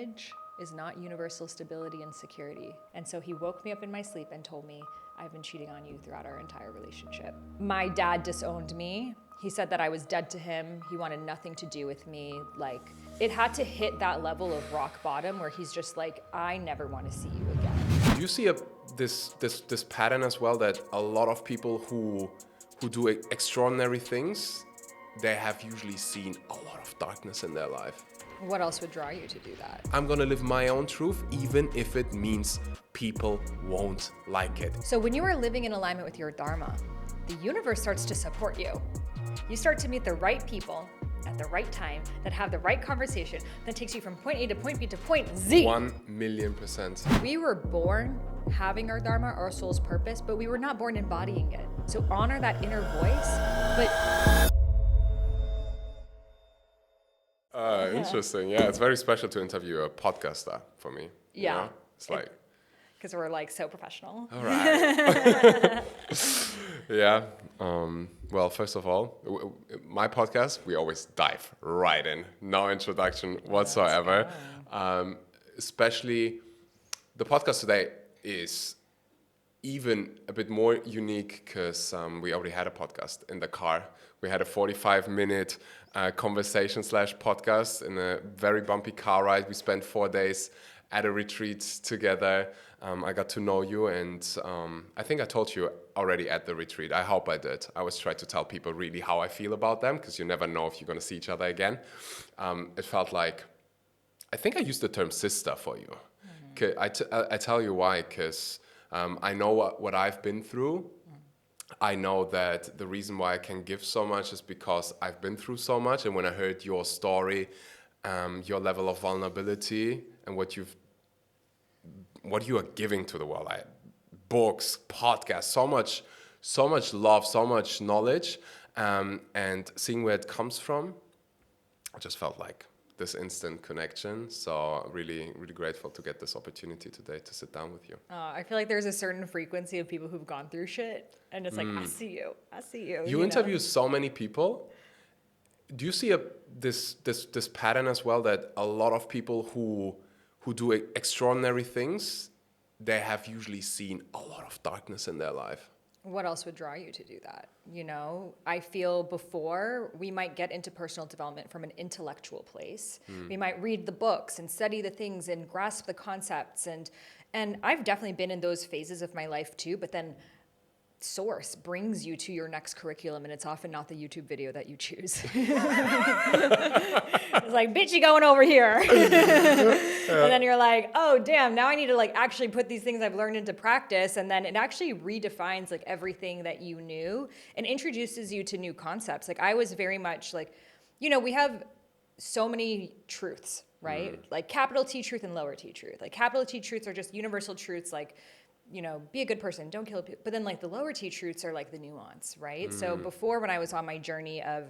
marriage is not universal stability and security. And so he woke me up in my sleep and told me, I've been cheating on you throughout our entire relationship. My dad disowned me. He said that I was dead to him. He wanted nothing to do with me. Like, it had to hit that level of rock bottom where he's just like, I never want to see you again. Do you see this pattern as well, that a lot of people who do extraordinary things, they have usually seen a lot of darkness in their life? What else would draw you to do that? I'm gonna live my own truth, even if it means people won't like it. So when you are living in alignment with your dharma, the universe starts to support you. You start to meet the right people at the right time that have the right conversation that takes you from point A to point B to point Z. 1,000,000%. We were born having our dharma, our soul's purpose, but we were not born embodying it. So honor that inner voice, but... Interesting. Yeah, it's very special to interview a podcaster for me. Yeah. You know? It's like... Because we're like so professional. All right. Yeah. Well, first of all, my podcast, we always dive right in. No introduction whatsoever. Especially the podcast today is even a bit more unique because we already had a podcast in the car. We had a 45-minute conversation / podcast in a very bumpy car ride. We spent 4 days at a retreat together. I got to know you, and I think I told you already at the retreat. I hope I did. I always try to tell people really how I feel about them, because you never know if you're going to see each other again. It felt like, I think I used the term sister for you. I tell you why, because I know what I've been through. I know that the reason why I can give so much is because I've been through so much. And when I heard your story, your level of vulnerability and what you are giving to the world, books, podcasts, so much love, so much knowledge, and seeing where it comes from, I just felt like this instant connection. So really, really grateful to get this opportunity today to sit down with you. I feel like there's a certain frequency of people who've gone through shit, and it's like, I see you. You interview so many people. Do you see this pattern as well, that a lot of people who do extraordinary things, they have usually seen a lot of darkness in their life? What else would draw you to do that? You know, I feel before we might get into personal development from an intellectual place. We might read the books and study the things and grasp the concepts. And I've definitely been in those phases of my life too, but then source brings you to your next curriculum, and it's often not the YouTube video that you choose. It's like, bitch, you going over here. And then you're like, oh, damn, now I need to like actually put these things I've learned into practice. And then it actually redefines like everything that you knew and introduces you to new concepts. Like I was very much like, you know, we have so many truths, right? Like capital T truth and lower T truth. Like capital T truths are just universal truths, like, you know, be a good person, don't kill people. But then like the lower T truths are like the nuance, right? So before, when I was on my journey of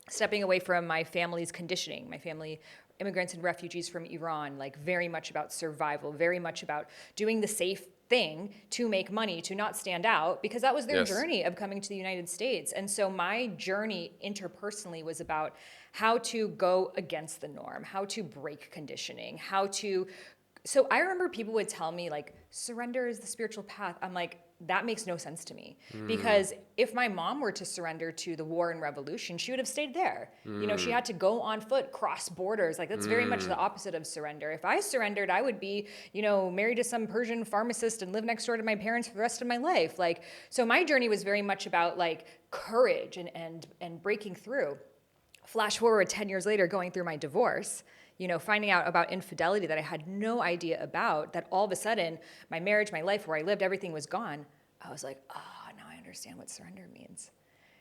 stepping away from my family's conditioning, my family, immigrants and refugees from Iran, like very much about survival, very much about doing the safe thing to make money, to not stand out, because that was their journey of coming to the United States. And so my journey interpersonally was about how to go against the norm, how to break conditioning, so I remember people would tell me like, surrender is the spiritual path. I'm like, that makes no sense to me. Because if my mom were to surrender to the war and revolution, she would have stayed there. You know, she had to go on foot, cross borders. Like that's very much the opposite of surrender. If I surrendered, I would be, you know, married to some Persian pharmacist and live next door to my parents for the rest of my life. Like, so my journey was very much about like courage and breaking through. Flash forward 10 years later, going through my divorce, you know, finding out about infidelity that I had no idea about, that all of a sudden my marriage, my life, where I lived, everything was gone. I was like, oh, now I understand what surrender means,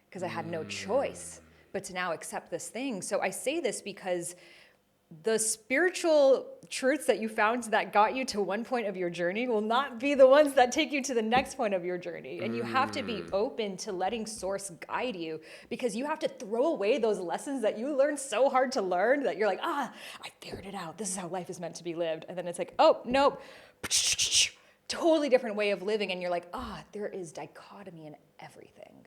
because I had no choice but to now accept this thing. So I say this because the spiritual truths that you found that got you to one point of your journey will not be the ones that take you to the next point of your journey. And you have to be open to letting source guide you, because you have to throw away those lessons that you learned so hard to learn that you're like, I figured it out. This is how life is meant to be lived. And then it's like, oh, nope. Totally different way of living. And you're like, there is dichotomy in everything.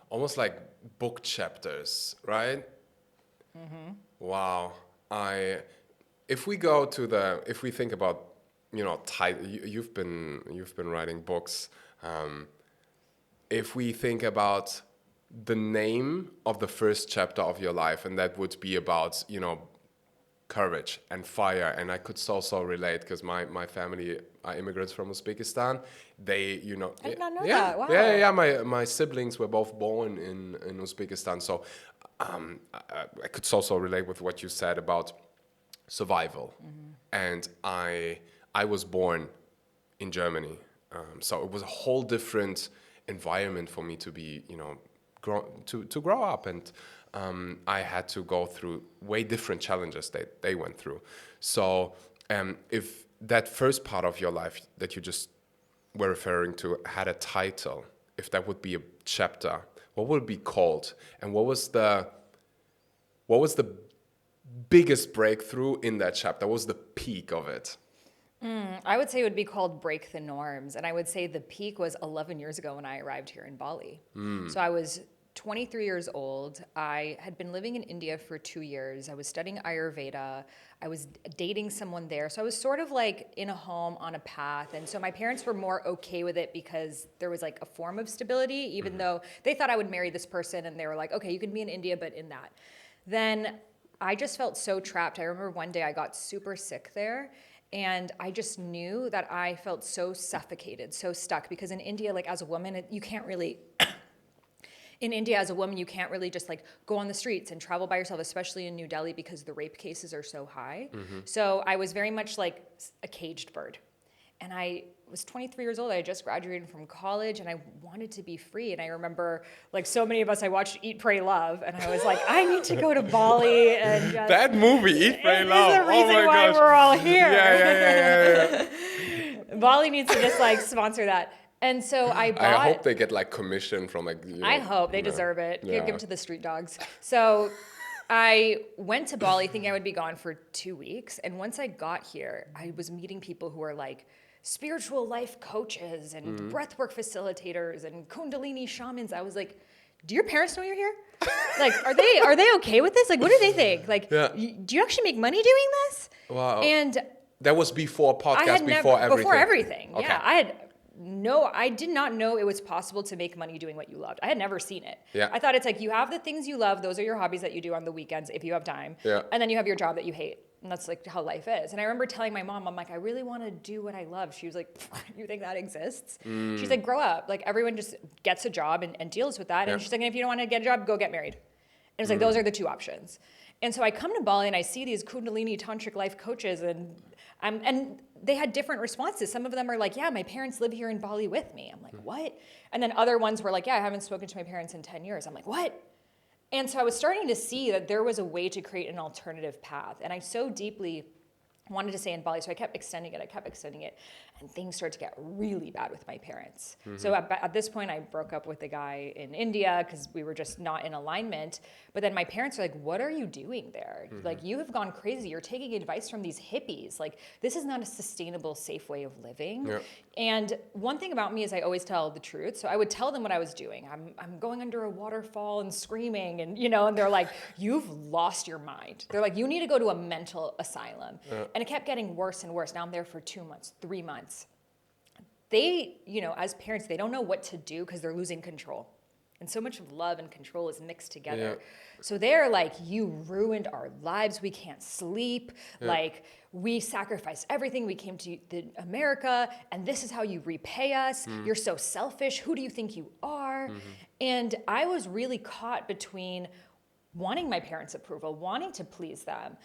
Almost like book chapters, right? Wow. if we think about, you've been writing books. If we think about the name of the first chapter of your life, and that would be about, courage and fire. And I could so relate because my family are immigrants from Uzbekistan. They, I did not know yeah, that. Wow. yeah. My siblings were both born in Uzbekistan. So I could so relate with what you said about survival. And I was born in Germany. So it was a whole different environment for me to be, to grow up, and I had to go through way different challenges that they went through. So if that first part of your life that you just were referring to had a title, if that would be a chapter, what would it be called? And what was the biggest breakthrough in that chapter? What was the peak of it? I would say it would be called Break the Norms. And I would say the peak was 11 years ago when I arrived here in Bali. So I was 23 years old. I had been living in India for 2 years. I was studying Ayurveda. I was dating someone there. So I was sort of like in a home on a path. And so my parents were more okay with it because there was like a form of stability, even though they thought I would marry this person. And they were like, okay, you can be in India, but in that. Then I just felt so trapped. I remember one day I got super sick there. And I just knew that I felt so suffocated, so stuck, because in India, like as a woman, you can't really, in India as a woman, you can't really just like go on the streets and travel by yourself, especially in New Delhi, because the rape cases are so high. So I was very much like a caged bird. And I was 23 years old. I had just graduated from college and I wanted to be free. And I remember, like so many of us, I watched Eat, Pray, Love. And I was like, I need to go to Bali. And just, that movie, Eat, Pray, Love. This is the reason why we're all here. Yeah. Bali needs to just like sponsor that. And so I bought. I hope they get like commission from like. I hope they deserve it. Give them to the street dogs. So I went to Bali thinking I would be gone for 2 weeks. And once I got here, I was meeting people who are like spiritual life coaches and breathwork facilitators and Kundalini shamans. I was like, do your parents know you're here? Like, are they okay with this? Like, what do they think? Like, do you actually make money doing this? Wow. And that was before podcast, before everything. Before everything. Okay. Yeah. I did not know it was possible to make money doing what you loved. I had never seen it. Yeah. I thought it's like you have the things you love. Those are your hobbies that you do on the weekends if you have time. Yeah. And then you have your job that you hate. And that's like how life is. And I remember telling my mom, I'm like, I really want to do what I love. She was like, you think that exists? She's like, grow up. Like everyone just gets a job and deals with that. And she's like, and if you don't want to get a job, go get married. And it's like, those are the two options. And so I come to Bali and I see these Kundalini tantric life coaches and they had different responses. Some of them are like, yeah, my parents live here in Bali with me. I'm like, what? And then other ones were like, yeah, I haven't spoken to my parents in 10 years. I'm like, what? And so I was starting to see that there was a way to create an alternative path. And I so deeply wanted to stay in Bali, so I kept extending it, and things started to get really bad with my parents. So at this point, I broke up with the guy in India because we were just not in alignment. But then my parents are like, what are you doing there? Like, you have gone crazy. You're taking advice from these hippies. Like, this is not a sustainable, safe way of living. Yeah. And one thing about me is I always tell the truth. So I would tell them what I was doing. I'm going under a waterfall and screaming, and and they're like, you've lost your mind. They're like, you need to go to a mental asylum. Yeah. And it kept getting worse and worse. Now I'm there for 2 months, 3 months. They, as parents, they don't know what to do because they're losing control. And so much of love and control is mixed together. Yeah. So they're like, you ruined our lives. We can't sleep. Yeah. Like, we sacrificed everything. We came to America, and this is how you repay us. You're so selfish. Who do you think you are? And I was really caught between wanting my parents' approval, wanting to please them,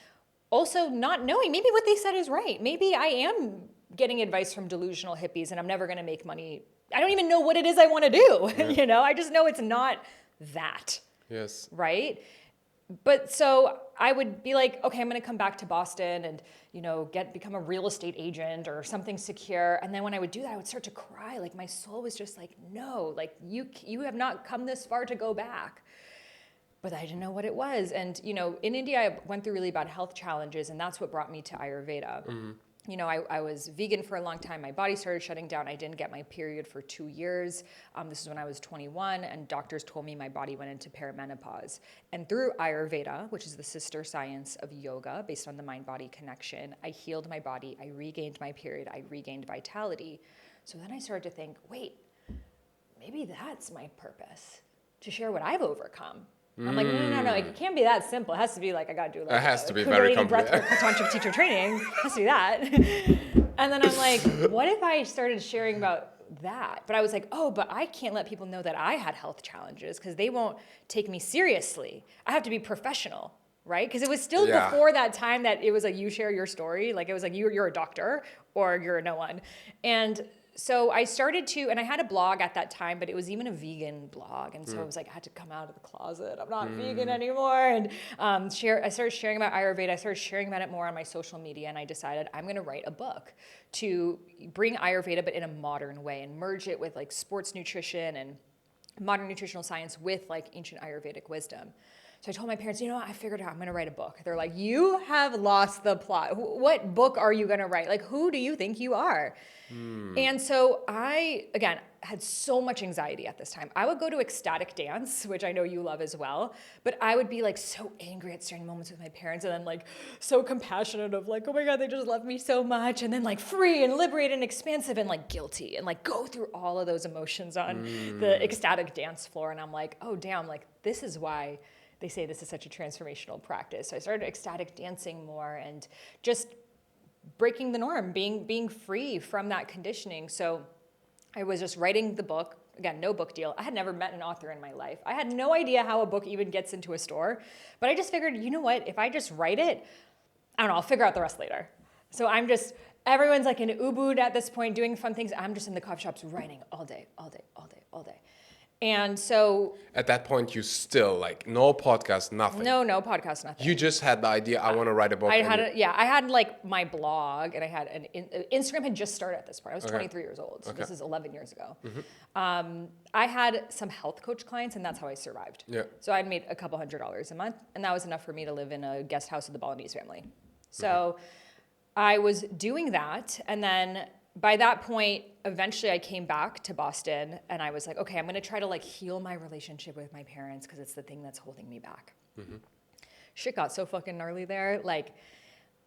also not knowing maybe what they said is right. Maybe I am getting advice from delusional hippies and I'm never going to make money. I don't even know what it is I want to do. Yeah. I just know it's not that. Yes. Right? But so I would be like, okay, I'm going to come back to Boston and, become a real estate agent or something secure. And then when I would do that, I would start to cry. Like, my soul was just like, no, like you have not come this far to go back. But I didn't know what it was. And, in India, I went through really bad health challenges, and that's what brought me to Ayurveda. I was vegan for a long time. My body started shutting down. I didn't get my period for 2 years. This is when I was 21, and doctors told me my body went into perimenopause. And through Ayurveda, which is the sister science of yoga, based on the mind-body connection, I healed my body. I regained my period. I regained vitality. So then I started to think, wait, maybe that's my purpose, to share what I've overcome. I'm like, no, it can't be that simple. It has to be like, I got to do like it has to be very complicated. Breathwork teacher training. It has to be that. And then I'm like, what if I started sharing about that? But I was like, but I can't let people know that I had health challenges because they won't take me seriously. I have to be professional, right? Because it was still before that time that it was like, you share your story. Like, it was like, you're a doctor or you're no one. And so I started to, and I had a blog at that time, but it was even a vegan blog. And so I was like, I had to come out of the closet. I'm not vegan anymore. And I started sharing about Ayurveda. I started sharing about it more on my social media. And I decided I'm going to write a book to bring Ayurveda, but in a modern way, and merge it with like sports nutrition and modern nutritional science with like ancient Ayurvedic wisdom. So I told my parents, I figured out I'm going to write a book. They're like, you have lost the plot. What book are you going to write? Like, who do you think you are? And so I, again, had so much anxiety at this time. I would go to ecstatic dance, which I know you love as well, but I would be like so angry at certain moments with my parents, and then like so compassionate of like, oh my God, they just love me so much. And then like free and liberated and expansive and like guilty, and like go through all of those emotions on the ecstatic dance floor. And I'm like, oh damn, like this is why they say this is such a transformational practice. So I started ecstatic dancing more and just breaking the norm, being free from that conditioning. So I was just writing the book. Again, no book deal. I had never met an author in my life. I had no idea how a book even gets into a store. But I just figured, you know what? If I just write it, I don't know, I'll figure out the rest later. So everyone's like in Ubud at this point doing fun things. I'm just in the coffee shops writing all day. And so at that point, you still like no podcast, nothing. No podcast, nothing. You just had the idea, I want to write a book. I had like my blog, and I had Instagram had just started at this point. I was 23 years old, so this is 11 years ago. I had some health coach clients, and that's how I survived. Yeah. So I'd made a couple $100s a month, and that was enough for me to live in a guest house with the Balinese family. So I was doing that, and then by that point, eventually I came back to Boston, and I was like, okay, I'm going to try to like heal my relationship with my parents because it's the thing that's holding me back. Shit got so fucking gnarly there. Like,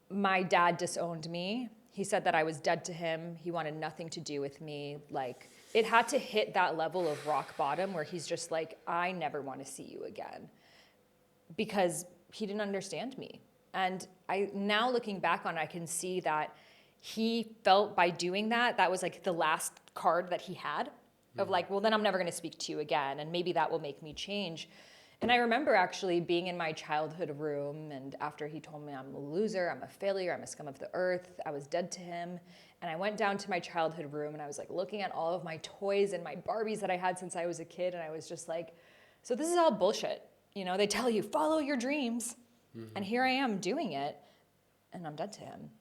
my dad disowned me. He said that I was dead to him. He wanted nothing to do with me. Like, it had to hit that level of rock bottom where he's just like, I never want to see you again, because he didn't understand me. And now looking back on it, I can see that he felt by doing that, that was like the last card that he had of like, well, then I'm never going to speak to you again. And maybe that will make me change. And I remember actually being in my childhood room, and after he told me I'm a loser, I'm a failure, I'm a scum of the earth, I was dead to him. And I went down to my childhood room, and I was like looking at all of my toys and my Barbies that I had since I was a kid. And I was just like, so this is all bullshit. They tell you, follow your dreams. And here I am doing it, and I'm dead to him.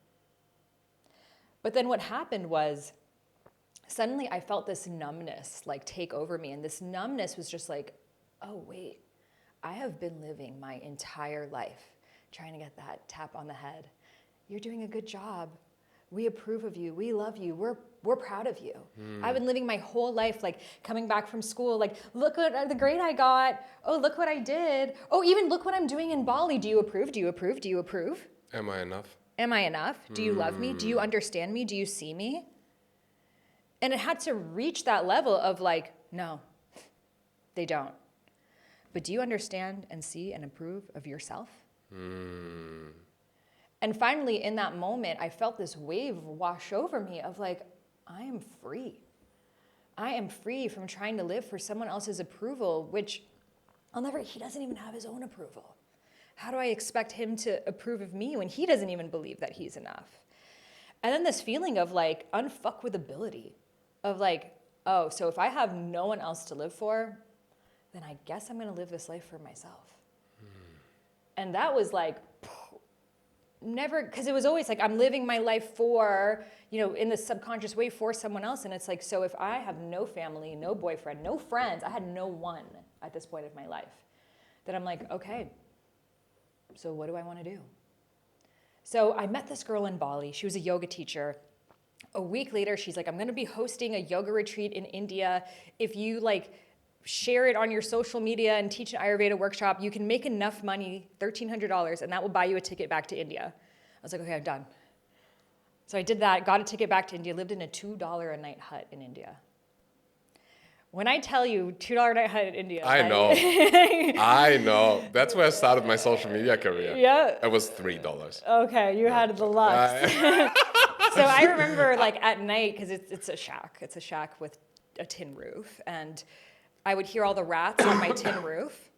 But then what happened was, suddenly I felt this numbness like take over me. And this numbness was just like, oh wait, I have been living my entire life trying to get that tap on the head. You're doing a good job. We approve of you. We love you. We're proud of you. I've been living my whole life like coming back from school, like, look at the grade I got. Oh, look what I did. Oh, even look what I'm doing in Bali. Do you approve? Do you approve? Do you approve? Am I enough? Am I enough? Do you love me? Do you understand me? Do you see me? And it had to reach that level of like, no, they don't. But do you understand and see and approve of yourself? And finally, in that moment, I felt this wave wash over me of like, I am free. I am free from trying to live for someone else's approval, which he doesn't even have his own approval. How do I expect him to approve of me when he doesn't even believe that he's enough? And then this feeling of like unfuckwithability, of like, oh, so if I have no one else to live for, then I guess I'm going to live this life for myself. And that was like, never, because it was always like I'm living my life for, in the subconscious way for someone else. And it's like, so if I have no family, no boyfriend, no friends, I had no one at this point of my life, then I'm like, okay, so what do I want to do? So I met this girl in Bali. She was a yoga teacher. A week later, she's like, I'm going to be hosting a yoga retreat in India. If you like share it on your social media and teach an Ayurveda workshop, you can make enough money, $1,300, and that will buy you a ticket back to India. I was like, okay, I'm done. So I did that, got a ticket back to India, lived in a $2 a night hut in India. When I tell you $2 a night hut in India. I know. I know. That's where I started my social media career. Yeah. It was $3. Okay, you had the lux. So I remember like at night, because it's a shack. It's a shack with a tin roof. And I would hear all the rats on my tin roof.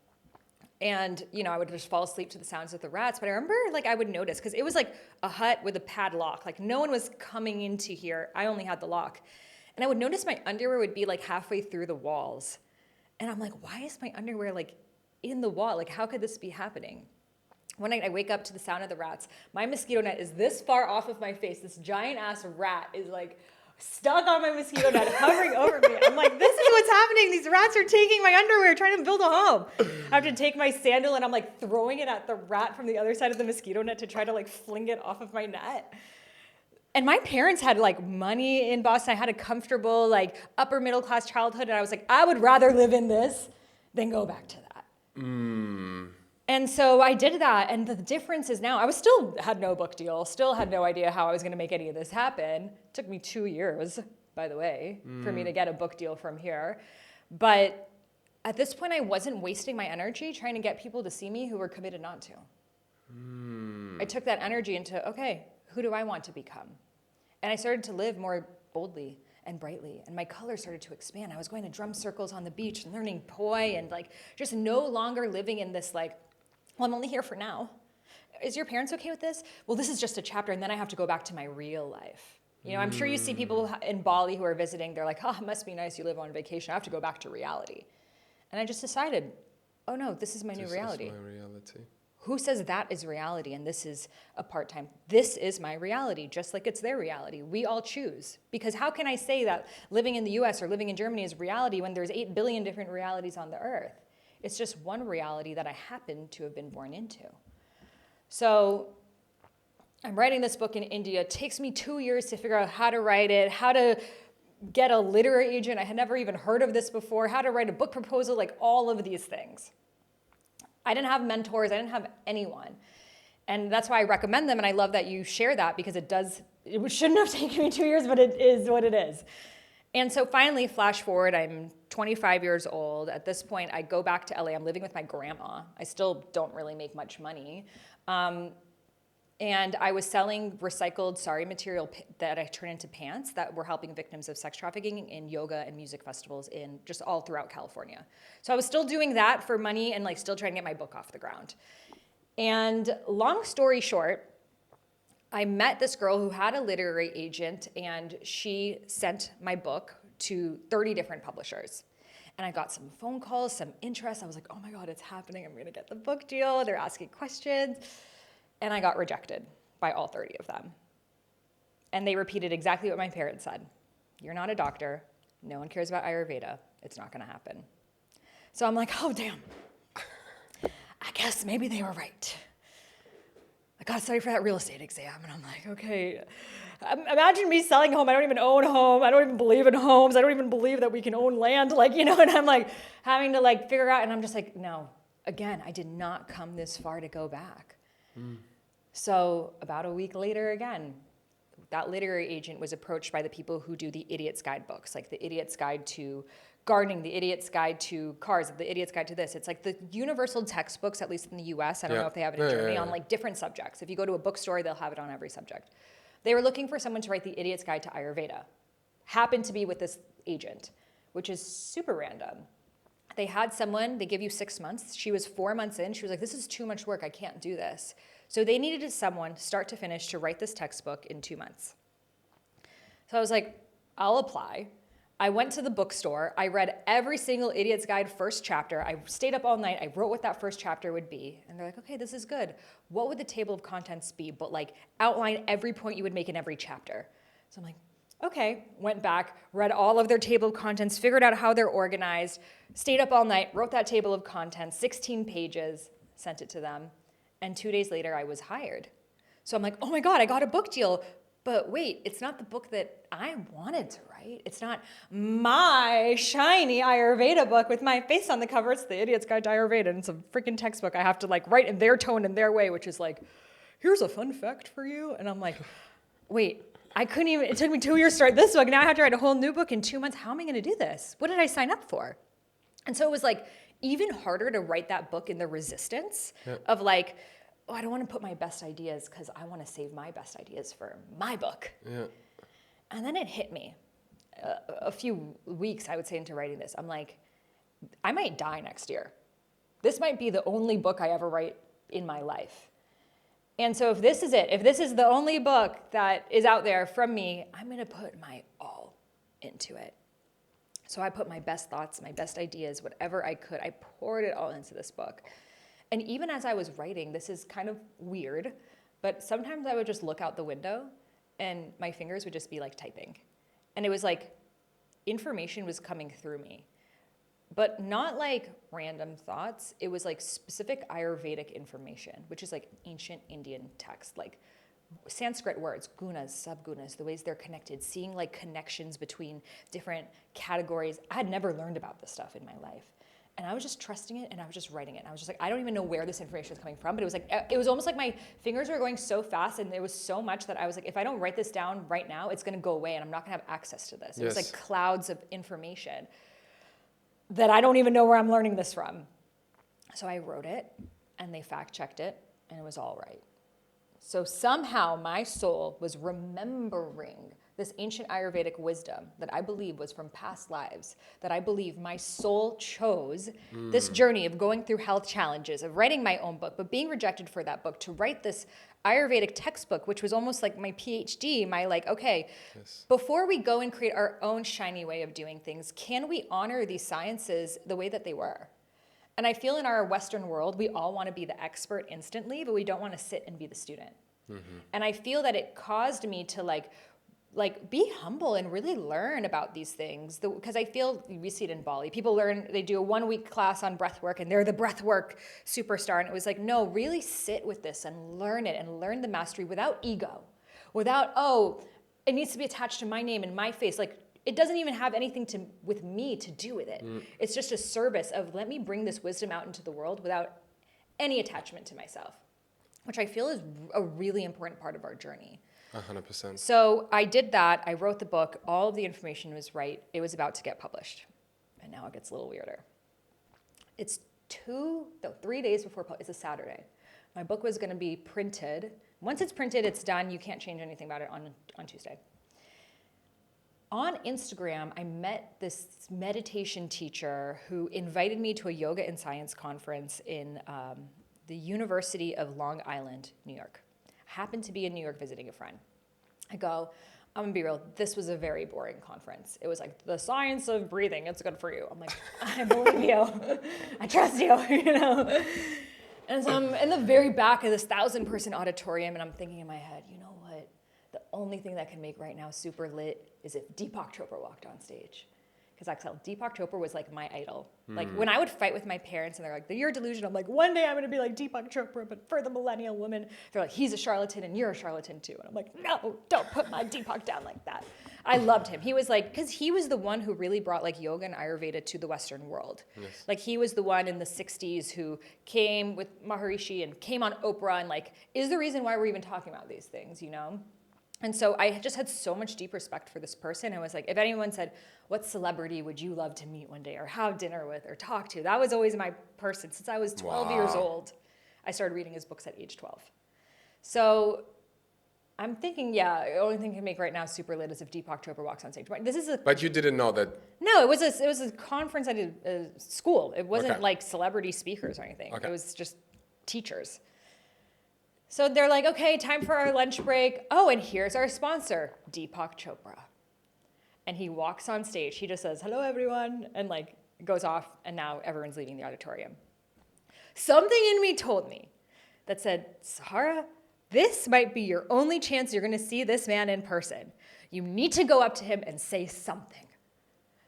And, you know, I would just fall asleep to the sounds of the rats. But I remember like I would notice, because it was like a hut with a padlock. Like no one was coming into here. I only had the lock. And I would notice my underwear would be like halfway through the walls. And I'm like, why is my underwear like in the wall? Like, how could this be happening? One night I wake up to the sound of the rats. My mosquito net is this far off of my face. This giant ass rat is like stuck on my mosquito net, hovering over me. I'm like, this is what's happening. These rats are taking my underwear, trying to build a home. I have to take my sandal and I'm like throwing it at the rat from the other side of the mosquito net to try to like fling it off of my net. And my parents had like money in Boston. I had a comfortable like upper middle class childhood. And I was like, I would rather live in this than go back to that. And so I did that. And the difference is now I was still had no book deal, still had no idea how I was going to make any of this happen. It took me 2 years, by the way, for me to get a book deal from here. But at this point, I wasn't wasting my energy trying to get people to see me who were committed not to. I took that energy into, okay, who do I want to become? And I started to live more boldly and brightly, and my color started to expand. I was going to drum circles on the beach and learning poi and like just no longer living in this like, well, I'm only here for now. Is your parents okay with this? Well, this is just a chapter, and then I have to go back to my real life. You know, I'm sure you see people in Bali who are visiting. They're like, oh, it must be nice you live on vacation. I have to go back to reality. And I just decided, oh no, this is my new reality. This is my reality. Who says that is reality and this is a part-time? This is my reality, just like it's their reality. We all choose. Because how can I say that living in the US or living in Germany is reality when there's 8 billion different realities on the earth? It's just one reality that I happen to have been born into. So I'm writing this book in India. It takes me 2 years to figure out how to write it, how to get a literary agent. I had never even heard of this before, how to write a book proposal, like all of these things. I didn't have mentors. I didn't have anyone. And that's why I recommend them. And I love that you share that because it shouldn't have taken me 2 years, but it is what it is. And so finally, flash forward, I'm 25 years old. At this point, I go back to LA. I'm living with my grandma. I still don't really make much money. And I was selling recycled sari material that I turn into pants that were helping victims of sex trafficking in yoga and music festivals in just all throughout California. So I was still doing that for money and like still trying to get my book off the ground. And long story short, I met this girl who had a literary agent and she sent my book to 30 different publishers. And I got some phone calls, some interest. I was like, oh my God, it's happening. I'm gonna get the book deal. They're asking questions. And I got rejected by all 30 of them. And they repeated exactly what my parents said. You're not a doctor. No one cares about Ayurveda. It's not gonna happen. So I'm like, oh damn. I guess maybe they were right. I got to study for that real estate exam. And I'm like, okay. Imagine me selling a home. I don't even own a home. I don't even believe in homes. I don't even believe that we can own land. Like, you know, and I'm like having to like figure out, and I'm just like, no. Again, I did not come this far to go back. So about a week later again, that literary agent was approached by the people who do the Idiot's Guide books, like the Idiot's Guide to Gardening, the Idiot's Guide to Cars, the Idiot's Guide to this. It's like the universal textbooks, at least in the US. I don't know if they have it in Germany, on like different subjects. If you go to a bookstore, they'll have it on every subject. They were looking for someone to write the Idiot's Guide to Ayurveda. Happened to be with this agent, which is super random. They had someone, they give you 6 months. She was 4 months in. She was like, this is too much work. I can't do this. So they needed someone, start to finish, to write this textbook in 2 months. So I was like, I'll apply. I went to the bookstore. I read every single Idiot's Guide first chapter. I stayed up all night. I wrote what that first chapter would be. And they're like, okay, this is good. What would the table of contents be? But like outline every point you would make in every chapter. So I'm like, okay. Went back, read all of their table of contents, figured out how they're organized, stayed up all night, wrote that table of contents, 16 pages, sent it to them. And 2 days later, I was hired. So I'm like, oh my God, I got a book deal. But wait, it's not the book that I wanted to write. It's not my shiny Ayurveda book with my face on the cover. It's The Idiot's Guide to Ayurveda. And it's a freaking textbook I have to like write in their tone and their way, which is like, here's a fun fact for you. And I'm like, wait, I couldn't even, it took me 2 years to write this book. Now I have to write a whole new book in 2 months. How am I going to do this? What did I sign up for? And so it was like even harder to write that book in the resistance of like, oh, I don't want to put my best ideas because I want to save my best ideas for my book. Yeah. And then it hit me a few weeks, I would say, into writing this. I'm like, I might die next year. This might be the only book I ever write in my life. And so if this is it, if this is the only book that is out there from me, I'm going to put my all into it. So I put my best thoughts, my best ideas, whatever I could. I poured it all into this book. And even as I was writing, this is kind of weird, but sometimes I would just look out the window and my fingers would just be like typing. And it was like information was coming through me, but not like random thoughts. It was like specific Ayurvedic information, which is like ancient Indian text, like Sanskrit words, gunas, subgunas, the ways they're connected, seeing like connections between different categories. I had never learned about this stuff in my life. And I was just trusting it, and I was just writing it. And I was just like, I don't even know where this information is coming from, but it was like, it was almost like my fingers were going so fast, and there was so much that I was like, if I don't write this down right now, it's going to go away, and I'm not going to have access to this. It was like clouds of information that I don't even know where I'm learning this from. So I wrote it, and they fact-checked it, and it was all right. So somehow my soul was remembering this ancient Ayurvedic wisdom that I believe was from past lives, that I believe my soul chose this journey of going through health challenges, of writing my own book, but being rejected for that book, to write this Ayurvedic textbook, which was almost like my PhD, my like, okay, before we go and create our own shiny way of doing things, can we honor these sciences the way that they were? And I feel in our Western world, we all want to be the expert instantly, but we don't want to sit and be the student. And I feel that it caused me to like be humble and really learn about these things. Because I feel, we see it in Bali. People learn, they do a 1-week class on breath work and they're the breath work superstar. And it was like, no, really sit with this and learn it and learn the mastery without ego. Without, oh, it needs to be attached to my name and my face. Like, it doesn't even have anything with me to do with it. It's just a service of, let me bring this wisdom out into the world without any attachment to myself, which I feel is a really important part of our journey. 100%. So I did that. I wrote the book. All of the information was right. It was about to get published. And now it gets a little weirder. It's 3 days before, it's a Saturday. My book was going to be printed. Once it's printed, it's done. You can't change anything about it on Tuesday. On Instagram, I met this meditation teacher who invited me to a yoga and science conference in the University of Long Island, New York. I happened to be in New York visiting a friend. I go, I'm gonna be real, this was a very boring conference. It was like, the science of breathing, it's good for you. I'm like, I believe you. I trust you, you know? And so I'm in the very back of this 1,000-person auditorium, and I'm thinking in my head, you know what? The only thing that can make right now super lit is if Deepak Chopra walked on stage. Because Axel, Deepak Chopra was like my idol. Like when I would fight with my parents and they're like, you're delusional. I'm like, one day I'm going to be like Deepak Chopra, but for the millennial woman. They're like, he's a charlatan and you're a charlatan too. And I'm like, no, don't put my Deepak down like that. I loved him. He was like, because he was the one who really brought like yoga and Ayurveda to the Western world. Yes. Like he was the one in the 60s who came with Maharishi and came on Oprah and like is the reason why we're even talking about these things, you know? And so I just had so much deep respect for this person. I was like, if anyone said, what celebrity would you love to meet one day or have dinner with or talk to? That was always my person. Since I was 12 years old, I started reading his books at age 12. So I'm thinking, yeah, the only thing I can make right now super lit is if Deepak Chopra walks on stage. But you didn't know that? No, it was a conference at a school. It wasn't like celebrity speakers or anything. It was just teachers. So they're like, okay, time for our lunch break. Oh, and here's our sponsor, Deepak Chopra. And he walks on stage. He just says, hello, everyone, and like goes off, and now everyone's leaving the auditorium. Something in me told me that said, Sahara, this might be your only chance you're going to see this man in person. You need to go up to him and say something.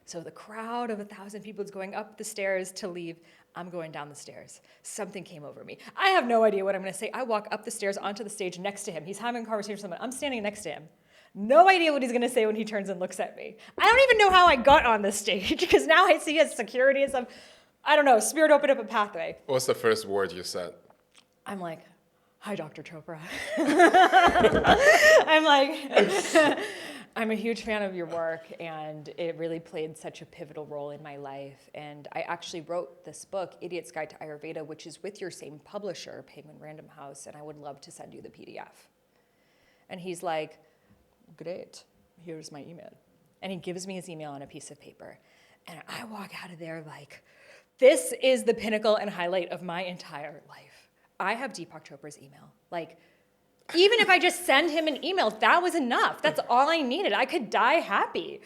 So the crowd of 1,000 people is going up the stairs to leave. I'm going down the stairs. Something came over me. I have no idea what I'm going to say. I walk up the stairs onto the stage next to him. He's having a conversation with someone. I'm standing next to him. No idea what he's going to say when he turns and looks at me. I don't even know how I got on the stage because now I see his security and stuff. I don't know. Spirit opened up a pathway. What's the first word you said? I'm like, hi, Dr. Chopra. I'm like, I'm a huge fan of your work, and it really played such a pivotal role in my life. And I actually wrote this book, Idiot's Guide to Ayurveda, which is with your same publisher, Penguin Random House, and I would love to send you the PDF. And he's like, great, here's my email. And he gives me his email on a piece of paper. And I walk out of there like, this is the pinnacle and highlight of my entire life. I have Deepak Chopra's email. Like, even if I just send him an email, that was enough. That's all I needed. I could die happy.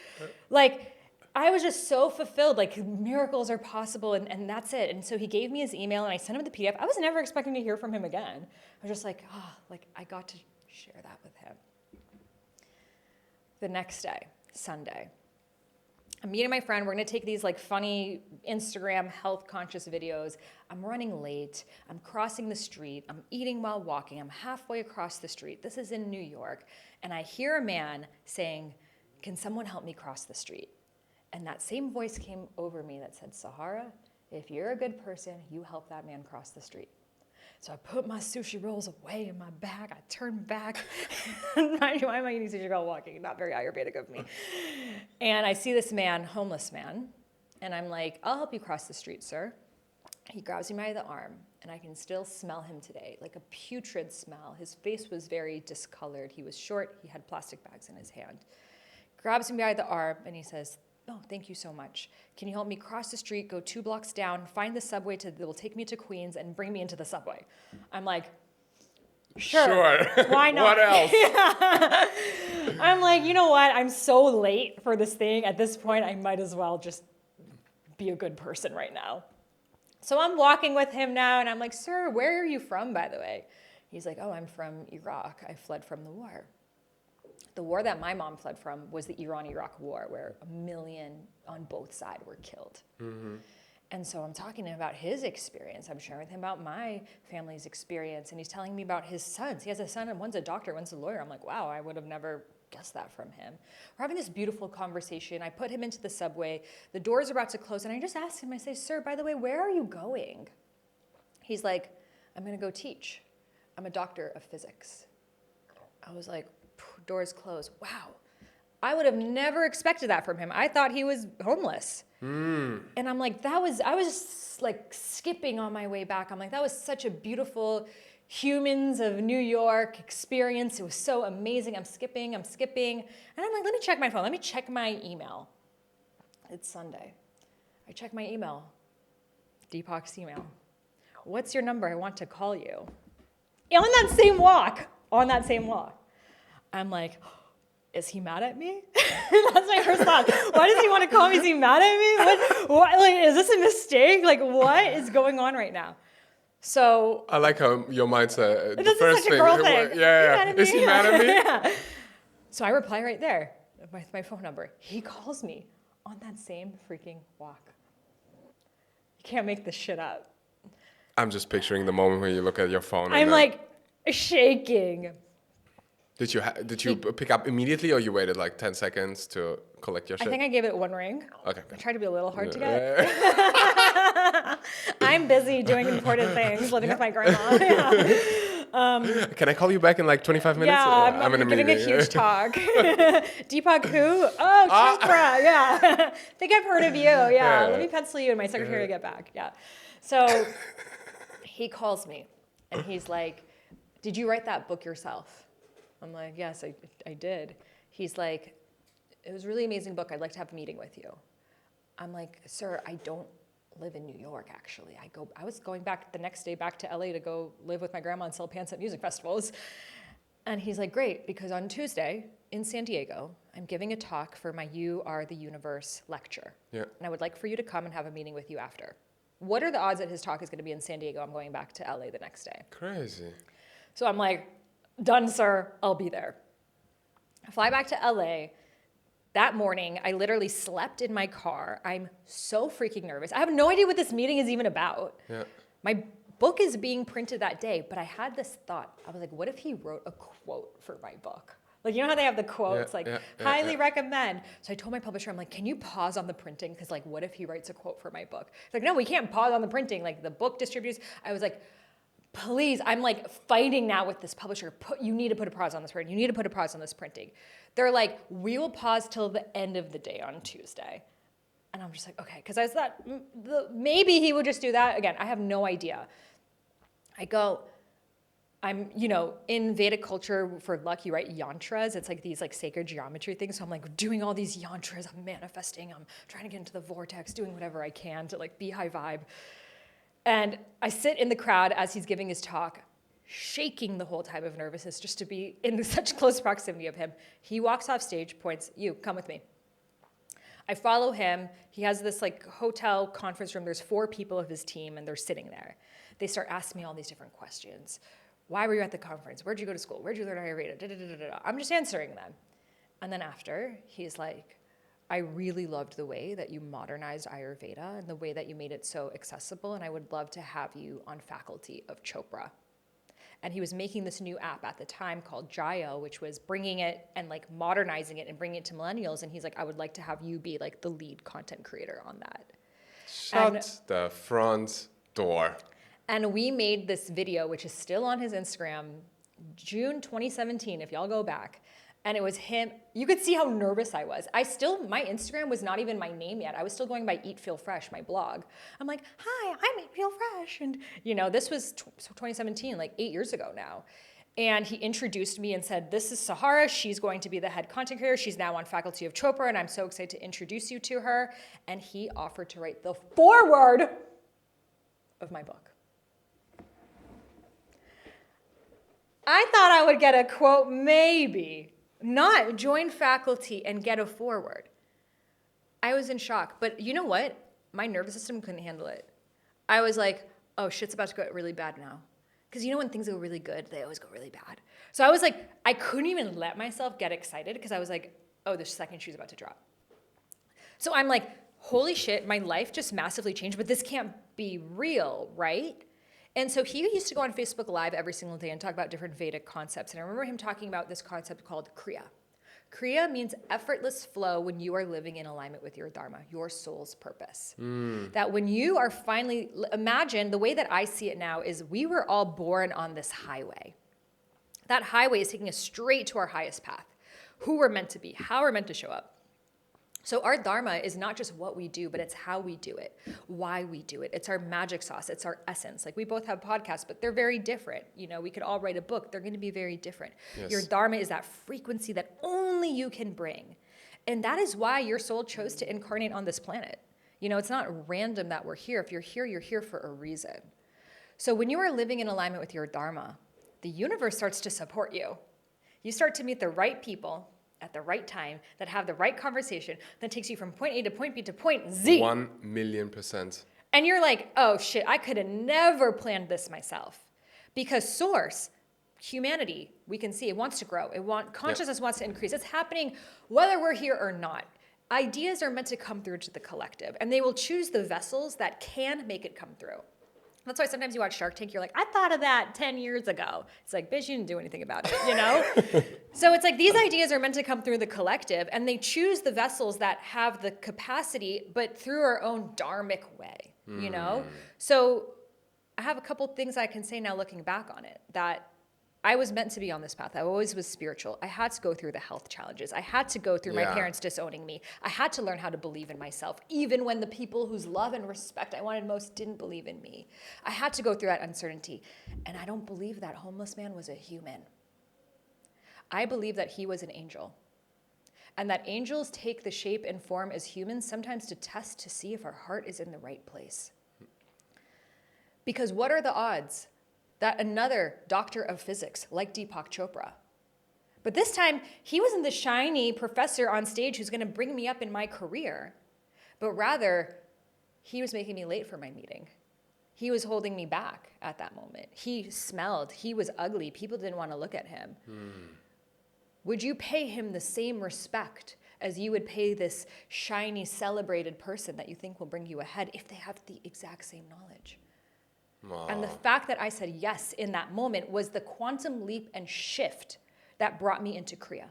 Like, I was just so fulfilled. Like, miracles are possible, and that's it. And so he gave me his email, and I sent him the PDF. I was never expecting to hear from him again. I was just like, like I got to share that with him. The next day, Sunday, I'm meeting my friend. We're going to take these like funny Instagram health conscious videos. I'm running late. I'm crossing the street. I'm eating while walking. I'm halfway across the street. This is in New York. And I hear a man saying, can someone help me cross the street? And that same voice came over me that said, Sahara, if you're a good person, you help that man cross the street. So I put my sushi rolls away in my bag. I turned back. Why am I eating sushi while walking? Not very Ayurvedic of me. And I see this man, homeless man, and I'm like, I'll help you cross the street, sir. He grabs me by the arm, and I can still smell him today, like a putrid smell. His face was very discolored. He was short. He had plastic bags in his hand. Grabs me by the arm, and he says, oh, thank you so much. Can you help me cross the street, go 2 blocks down, find the subway that will take me to Queens, and bring me into the subway? I'm like, sure. Why not? What else? Yeah. I'm like, you know what? I'm so late for this thing. At this point, I might as well just be a good person right now. So I'm walking with him now, and I'm like, sir, where are you from, by the way? He's like, oh, I'm from Iraq. I fled from the war. The war that my mom fled from was the Iran-Iraq war, where 1 million on both sides were killed. Mm-hmm. And so I'm talking to him about his experience. I'm sharing with him about my family's experience, and he's telling me about his sons. He has a son, and one's a doctor, one's a lawyer. I'm like, wow, I would have never guessed that from him. We're having this beautiful conversation. I put him into the subway. The doors are about to close, and I just asked him, I say, sir, by the way, where are you going? He's like, I'm going to go teach. I'm a doctor of physics. I was like, doors closed. Wow. I would have never expected that from him. I thought he was homeless. And I'm like, I was just like skipping on my way back. I'm like, that was such a beautiful humans of New York experience. It was so amazing. I'm skipping. And I'm like, let me check my phone. Let me check my email. It's Sunday. I check my email. Deepak's email. What's your number? I want to call you. On that same walk. I'm like, is he mad at me? That's my first thought. Why does he want to call me? Is he mad at me? What, like, is this a mistake? Like, what is going on right now? So I like how your mindset. This is such a girl thing. Yeah. Is he mad at me? Yeah. So I reply right there with my phone number. He calls me on that same freaking walk. You can't make this shit up. I'm just picturing the moment when you look at your phone. I'm like shaking. Did you pick up immediately, or you waited like 10 seconds to collect your shit? I think I gave it 1 ring. Okay. I tried to be a little hard to get. I'm busy doing important things, living with my grandma. Yeah. Can I call you back in like 25 minutes? Yeah, I'm in a giving meeting. a huge talk. Deepak who? Oh, Chopra. Yeah. Think I've heard of you. Yeah. Let me pencil you in my secretary to get back. Yeah. So he calls me, and he's like, did you write that book yourself? I'm like, yes, I did. He's like, it was a really amazing book. I'd like to have a meeting with you. I'm like, sir, I don't live in New York, actually. I was going back the next day back to LA to go live with my grandma and sell pants at music festivals. And he's like, great, because on Tuesday in San Diego, I'm giving a talk for my You Are the Universe lecture. Yeah. And I would like for you to come and have a meeting with you after. What are the odds that his talk is going to be in San Diego? I'm going back to LA the next day. Crazy. So I'm like, done, sir. I'll be there. I fly back to LA. That morning, I literally slept in my car. I'm so freaking nervous. I have no idea what this meeting is even about. Yeah. My book is being printed that day, but I had this thought. I was like, what if he wrote a quote for my book? Like, you know how they have the quotes, highly recommend. So I told my publisher, I'm like, can you pause on the printing? Because like, what if he writes a quote for my book? It's like, no, we can't pause on the printing. Like the book distributes. I was like, please, I'm like fighting now with this publisher. You need to put a pause on this printing. You need to put a pause on this printing. They're like, we will pause till the end of the day on Tuesday. And I'm just like, okay, because I thought maybe he would just do that. Again, I have no idea. I'm, in Vedic culture for luck, you write yantras. It's like these like sacred geometry things. So I'm like doing all these yantras. I'm manifesting. I'm trying to get into the vortex, doing whatever I can to like be high vibe. And I sit in the crowd as he's giving his talk, shaking the whole time of nervousness just to be in such close proximity of him. He walks off stage, points, you, come with me. I follow him. He has this like hotel conference room. There's 4 people of his team and they're sitting there. They start asking me all these different questions. Why were you at the conference? Where'd you go to school? Where'd you learn Ayurveda? I'm just answering them. And then after, he's like, I really loved the way that you modernized Ayurveda and the way that you made it so accessible, and I would love to have you on faculty of Chopra. And he was making this new app at the time called Jio, which was bringing it and like modernizing it and bringing it to millennials. And he's like, I would like to have you be like the lead content creator on that. Shut the front door. And we made this video, which is still on his Instagram, June 2017, if y'all go back. And it was him. You could see how nervous I was. My Instagram was not even my name yet. I was still going by Eat Feel Fresh, my blog. I'm like, hi, I'm Eat Feel Fresh. And, this was 2017, like 8 years ago now. And he introduced me and said, this is Sahara. She's going to be the head content creator. She's now on faculty of Chopra, and I'm so excited to introduce you to her. And he offered to write the foreword of my book. I thought I would get a quote, maybe, not join faculty and get a foreword. I was in shock, but you know what? My nervous system couldn't handle it. I was like, oh, shit's about to go really bad now. Because when things go really good, they always go really bad. So I was like, I couldn't even let myself get excited because I was like, oh, the second shoe's about to drop. So I'm like, holy shit, my life just massively changed, but this can't be real, right? And so he used to go on Facebook Live every single day and talk about different Vedic concepts. And I remember him talking about this concept called Kriya. Kriya means effortless flow when you are living in alignment with your Dharma, your soul's purpose. That when you are finally, imagine the way that I see it now is we were all born on this highway. That highway is taking us straight to our highest path, who we're meant to be, how we're meant to show up. So our Dharma is not just what we do, but it's how we do it, why we do it. It's our magic sauce. It's our essence. Like we both have podcasts, but they're very different. We could all write a book. They're going to be very different. Yes. Your Dharma is that frequency that only you can bring. And that is why your soul chose to incarnate on this planet. It's not random that we're here. If you're here for a reason. So when you are living in alignment with your Dharma, the universe starts to support you. You start to meet the right people at the right time, that have the right conversation, that takes you from point A to point B to point Z. 1,000,000%. And you're like, oh shit, I could have never planned this myself. Because source, humanity, we can see it wants to grow. Consciousness wants to increase. It's happening whether we're here or not. Ideas are meant to come through to the collective, and they will choose the vessels that can make it come through. That's why sometimes you watch Shark Tank, you're like, I thought of that 10 years ago. It's like, bitch, you didn't do anything about it, So it's like these ideas are meant to come through the collective, and they choose the vessels that have the capacity, but through our own dharmic way, So I have a couple things I can say now looking back on it, that I was meant to be on this path. I always was spiritual. I had to go through the health challenges. I had to go through my parents disowning me. I had to learn how to believe in myself, even when the people whose love and respect I wanted most didn't believe in me. I had to go through that uncertainty. And I don't believe that homeless man was a human. I believe that he was an angel. And that angels take the shape and form as humans sometimes to test to see if our heart is in the right place. Because what are the odds that another doctor of physics, like Deepak Chopra, but this time he wasn't the shiny professor on stage who's going to bring me up in my career, but rather he was making me late for my meeting. He was holding me back at that moment. He smelled. He was ugly. People didn't want to look at him. Would you pay him the same respect as you would pay this shiny, celebrated person that you think will bring you ahead if they have the exact same knowledge. Wow. And the fact that I said yes in that moment was the quantum leap and shift that brought me into Kriya,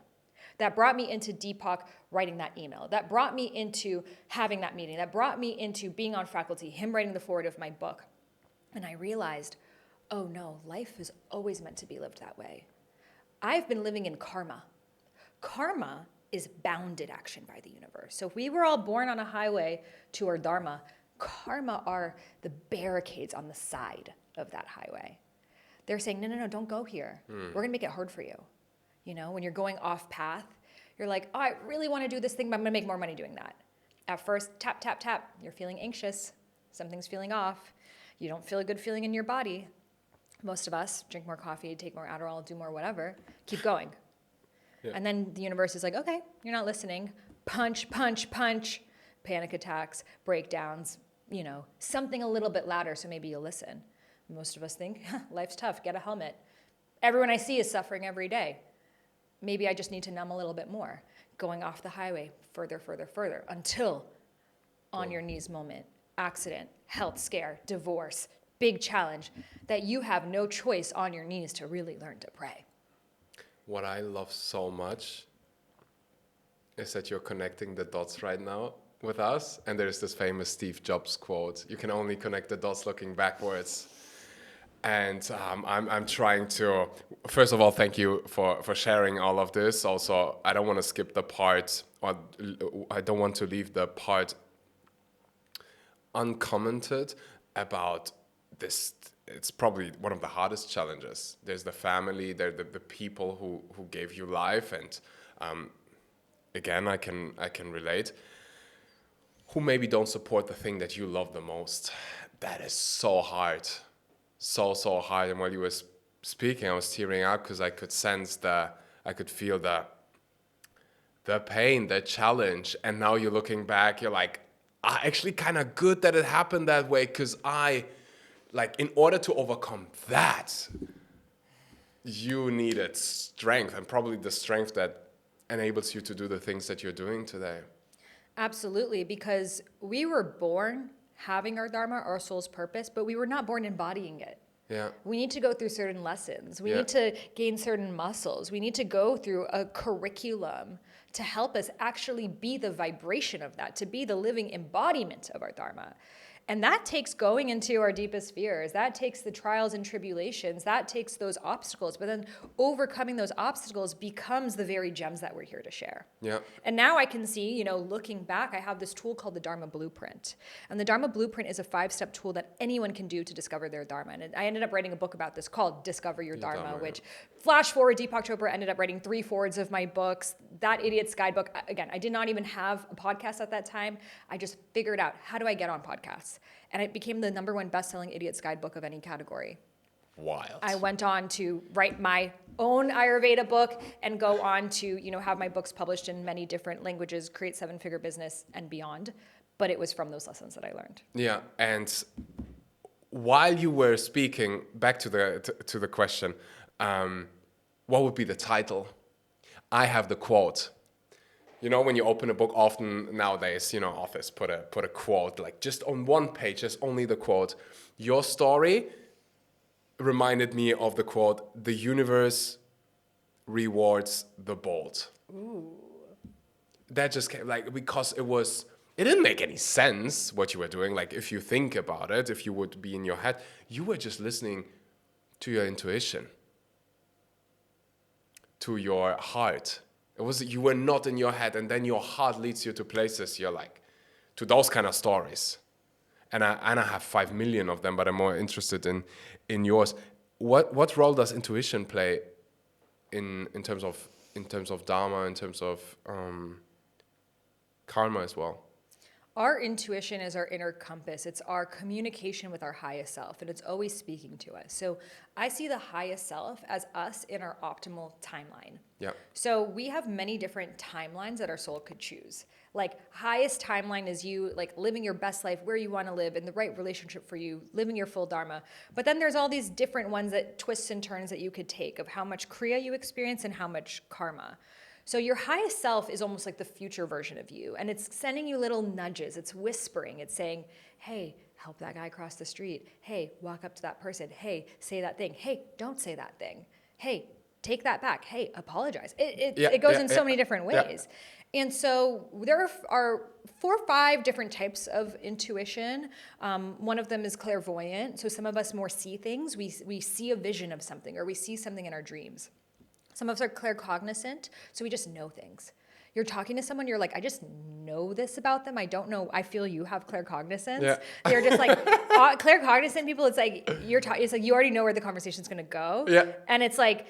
that brought me into Deepak writing that email, that brought me into having that meeting, that brought me into being on faculty, him writing the foreword of my book. And I realized, oh no, life is always meant to be lived that way. I've been living in karma. Karma is bounded action by the universe. So if we were all born on a highway to our dharma, karma are the barricades on the side of that highway. They're saying, no, don't go here. We're going to make it hard for you. You know, when you're going off path, you're like, oh, I really want to do this thing, but I'm going to make more money doing that. At first, tap, tap, tap. You're feeling anxious. Something's feeling off. You don't feel a good feeling in your body. Most of us drink more coffee, take more Adderall, do more whatever. Keep going. Yeah. And then the universe is like, okay, you're not listening. Punch, punch, punch. Panic attacks, breakdowns, you know, something a little bit louder so maybe you'll listen. Most of us think, life's tough, get a helmet. Everyone I see is suffering every day. Maybe I just need to numb a little bit more. Going off the highway, further, further, further, until on your knees moment, accident, health scare, divorce, big challenge, that you have no choice on your knees to really learn to pray. What I love so much is that you're connecting the dots right now with us. And there's this famous Steve Jobs quote, you can only connect the dots looking backwards. And I'm trying to, first of all, thank you for sharing all of this. Also, I don't want to skip the part, or I don't want to leave the part uncommented about this. It's probably one of the hardest challenges. There's the family, there's the people who gave you life. And again, I can relate, who maybe don't support the thing that you love the most. That is so hard. So hard. And while you were speaking, I was tearing up because I could sense I could feel the pain, the challenge. And now you're looking back, you're like, actually kind of good that it happened that way, because in order to overcome that, you needed strength, and probably the strength that enables you to do the things that you're doing today. Absolutely, because we were born having our dharma, our soul's purpose, but we were not born embodying it. Yeah. We need to go through certain lessons. We need to gain certain muscles. We need to go through a curriculum to help us actually be the vibration of that, to be the living embodiment of our dharma. And that takes going into our deepest fears. That takes the trials and tribulations. That takes those obstacles. But then overcoming those obstacles becomes the very gems that we're here to share. Yeah. And now I can see, looking back, I have this tool called the Dharma Blueprint. And the Dharma Blueprint is a 5-step tool that anyone can do to discover their Dharma. And I ended up writing a book about this called Discover Your Dharma, which flash forward, Deepak Chopra ended up writing 3 forwards of my books. That Idiot's Guidebook, again, I did not even have a podcast at that time. I just figured out, how do I get on podcasts? And it became the #1 best-selling Idiot's Guidebook of any category. Wild. I went on to write my own Ayurveda book and go on to, have my books published in many different languages, create 7-figure business and beyond. But it was from those lessons that I learned. Yeah, and while you were speaking, back to the question, what would be the title? I have the quote. When you open a book, often nowadays, authors put a quote, like just on one page, there's only the quote. Your story reminded me of the quote, the universe rewards the bold. Ooh. That just came, because it didn't make any sense what you were doing. Like, if you think about it, if you would be in your head, you were just listening to your intuition, to your heart. You were not in your head, and then your heart leads you to places you're like, to those kind of stories. And I have 5 million of them, but I'm more interested in yours. What role does intuition play in terms of dharma, in terms of karma as well? Our intuition is our inner compass. It's our communication with our highest self, and it's always speaking to us. So I see the highest self as us in our optimal timeline. Yeah. So we have many different timelines that our soul could choose. Like, highest timeline is you living your best life, where you want to live, in the right relationship for you, living your full dharma. But then there's all these different ones that twists and turns that you could take of how much kriya you experience and how much karma. So your highest self is almost like the future version of you. And it's sending you little nudges. It's whispering. It's saying, hey, help that guy cross the street. Hey, walk up to that person. Hey, say that thing. Hey, don't say that thing. Hey, take that back. Hey, apologize. It goes in so many different ways. And so there are 4 or 5 different types of intuition. One of them is clairvoyant. So some of us more see things. We see a vision of something, or we see something in our dreams. Some of us are claircognizant, so we just know things. You're talking to someone, you're like, I just know this about them. I don't know. I feel you have claircognizance. Yeah. They're just like claircognizant people. It's like it's like you already know where the conversation's going to go. Yeah. And it's like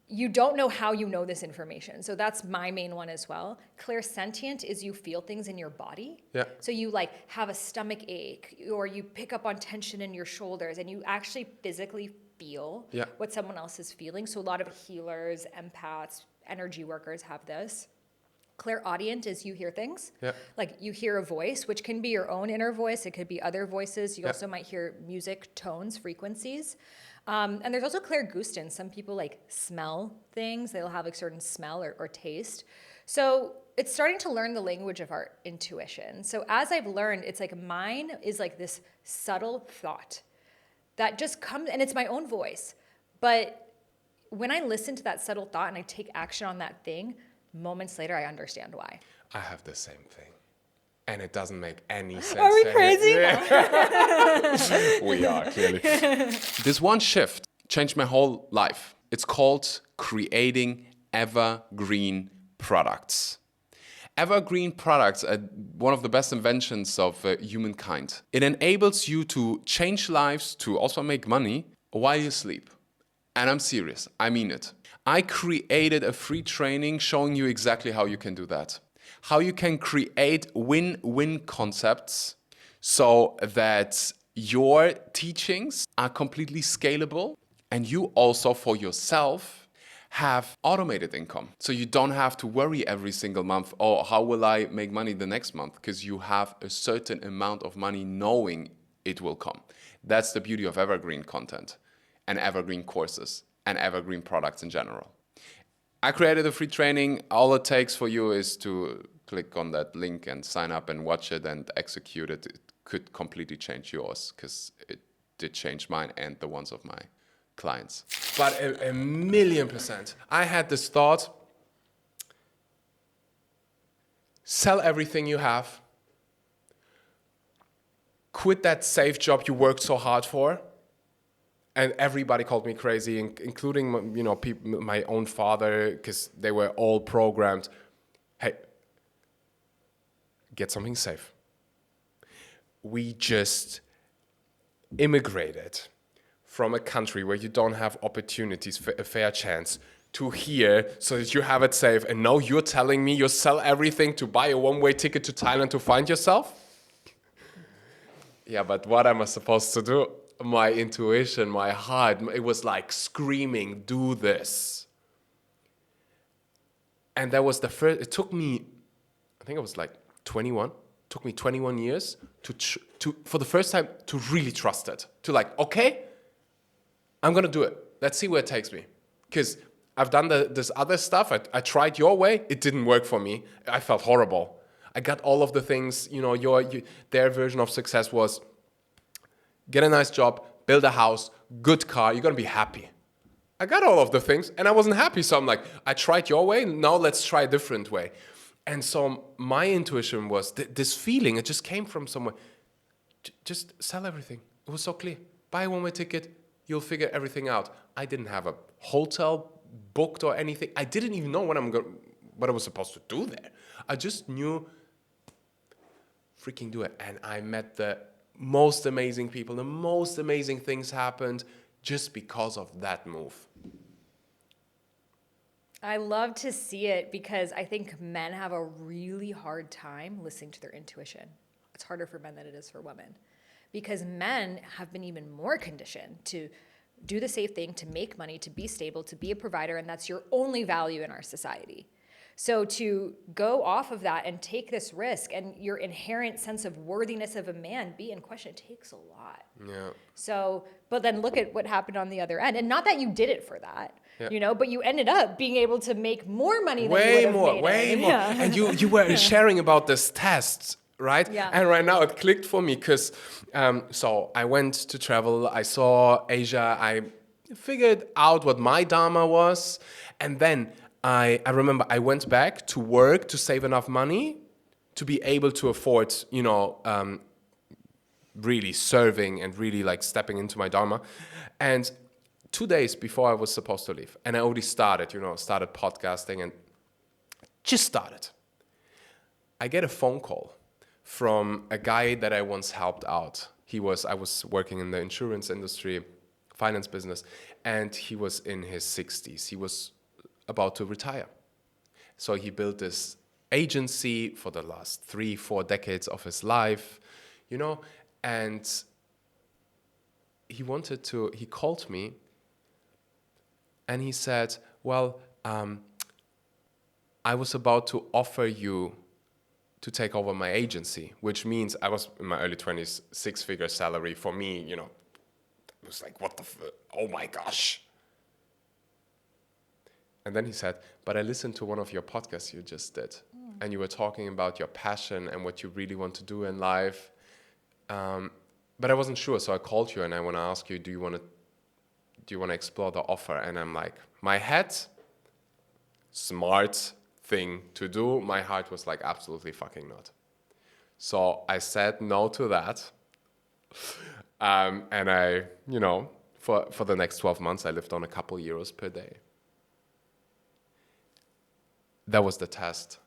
you don't know how you know this information. So that's my main one as well. Clairsentient is you feel things in your body. Yeah. So you like have a stomach ache, or you pick up on tension in your shoulders, and you actually physically feel what someone else is feeling. So a lot of healers, empaths, energy workers have this. Clairaudient is you hear things. Yeah. Like you hear a voice, which can be your own inner voice. It could be other voices. You also might hear music, tones, frequencies. And there's also clairgustant. Some people like smell things. They'll have a certain smell or taste. So it's starting to learn the language of our intuition. So as I've learned, it's like mine is like this subtle thought that just comes, and it's my own voice. But when I listen to that subtle thought and I take action on that thing, moments later, I understand why. I have the same thing. And it doesn't make any sense. Are we crazy? Yeah. We are, clearly. This one shift changed my whole life. It's called creating evergreen products. Evergreen products are one of the best inventions of humankind. It enables you to change lives, to also make money while you sleep. And I'm serious, I mean it. I created a free training showing you exactly how you can do that. How you can create win-win concepts so that your teachings are completely scalable, and you also for yourself have automated income. So you don't have to worry every single month, oh, how will I make money the next month? Because you have a certain amount of money knowing it will come. That's the beauty of evergreen content and evergreen courses and evergreen products in general. I created a free training. All it takes for you is to click on that link and sign up and watch it and execute it. It could completely change yours, because it did change mine and the ones of my clients. But a million %. I had this thought, sell everything you have, quit that safe job you worked so hard for. And everybody called me crazy, including my own father, because they were all programmed. Hey, get something safe. We just immigrated from a country where you don't have opportunities for a fair chance to here so that you have it safe. And now you're telling me you'll sell everything to buy a one-way ticket to Thailand to find yourself? Yeah, but what am I supposed to do? My intuition, my heart, it was like screaming, do this. And that was the first, it took me, I think I was like 21. It took me 21 years to for the first time, to really trust it. To like, okay, I'm going to do it. Let's see where it takes me. Because I've done this other stuff. I tried your way. It didn't work for me. I felt horrible. I got all of the things, their version of success was get a nice job, build a house, good car, you're going to be happy. I got all of the things and I wasn't happy. So I'm like, I tried your way. Now let's try a different way. And so my intuition was this feeling. It just came from somewhere. Just sell everything. It was so clear. Buy a one-way ticket. You'll figure everything out. I didn't have a hotel booked or anything. I didn't even know what I was supposed to do there. I just knew, freaking do it. And I met the most amazing people. The most amazing things happened just because of that move. I love to see it, because I think men have a really hard time listening to their intuition. It's harder for men than it is for women, because men have been even more conditioned to do the safe thing, to make money, to be stable, to be a provider, and that's your only value in our society. So to go off of that and take this risk and your inherent sense of worthiness of a man be in question, it takes a lot. Yeah. So, but then look at what happened on the other end. And not that you did it for that, Yeah. you know, but you ended up being able to make more money than you Way would have more, made way it. more. Yeah. And you were sharing about this test, right? Yeah. And right now it clicked for me because so I went to travel. I saw Asia. I figured out what my dharma was, and then I remember I went back to work to save enough money to be able to afford, really serving and really like stepping into my dharma. And 2 days before I was supposed to leave, and I already started podcasting and just started. I get a phone call from a guy that I once helped out. I was working in the insurance industry, finance business, and he was in his 60s. He was about to retire. So he built this agency for the last 3-4 decades of his life, and he called me and he said, well, I was about to offer you to take over my agency, which means I was in my early 20s, 6-figure salary for me, it was like, oh my gosh. And then he said, but I listened to one of your podcasts you just did, and you were talking about your passion and what you really want to do in life. But I wasn't sure, so I called you and I want to ask you, do you want to explore the offer? And I'm like, my head, smart thing to do. My heart was like, absolutely fucking not. So I said no to that. And I, for the next 12 months, I lived on a couple euros per day. That was the test.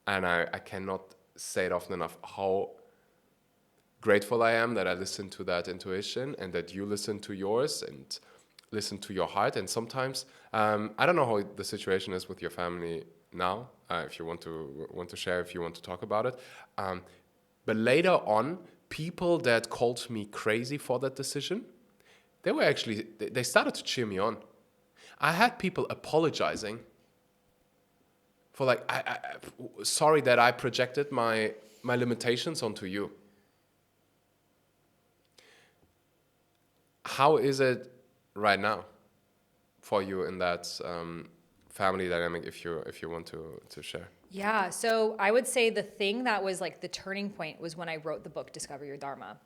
And I cannot say it often enough how grateful I am that I listened to that intuition and that you listened to yours and listen to your heart. And sometimes, I don't know how the situation is with your family now, if you want to share, if you want to talk about it. But later on, people that called me crazy for that decision, they started to cheer me on. I had people apologizing for like, sorry that I projected my limitations onto you. How is it right now for you in that family dynamic, if you want to share? Yeah, so I would say the thing that was like the turning point was when I wrote the book, Discover Your Dharma.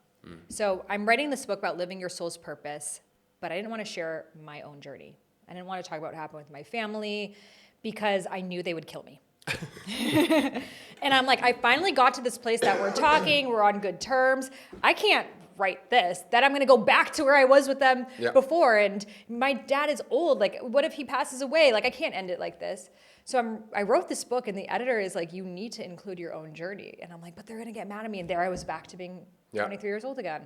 So I'm writing this book about living your soul's purpose, but I didn't want to share my own journey. I didn't want to talk about what happened with my family because I knew they would kill me. And I'm like, I finally got to this place that we're talking, we're on good terms. I can't write this, that I'm going to go back to where I was with them before. And my dad is old. Like, what if he passes away? Like, I can't end it like this. So I wrote this book and the editor is like, you need to include your own journey. And I'm like, but they're going to get mad at me. And there I was back to being 23 years old again.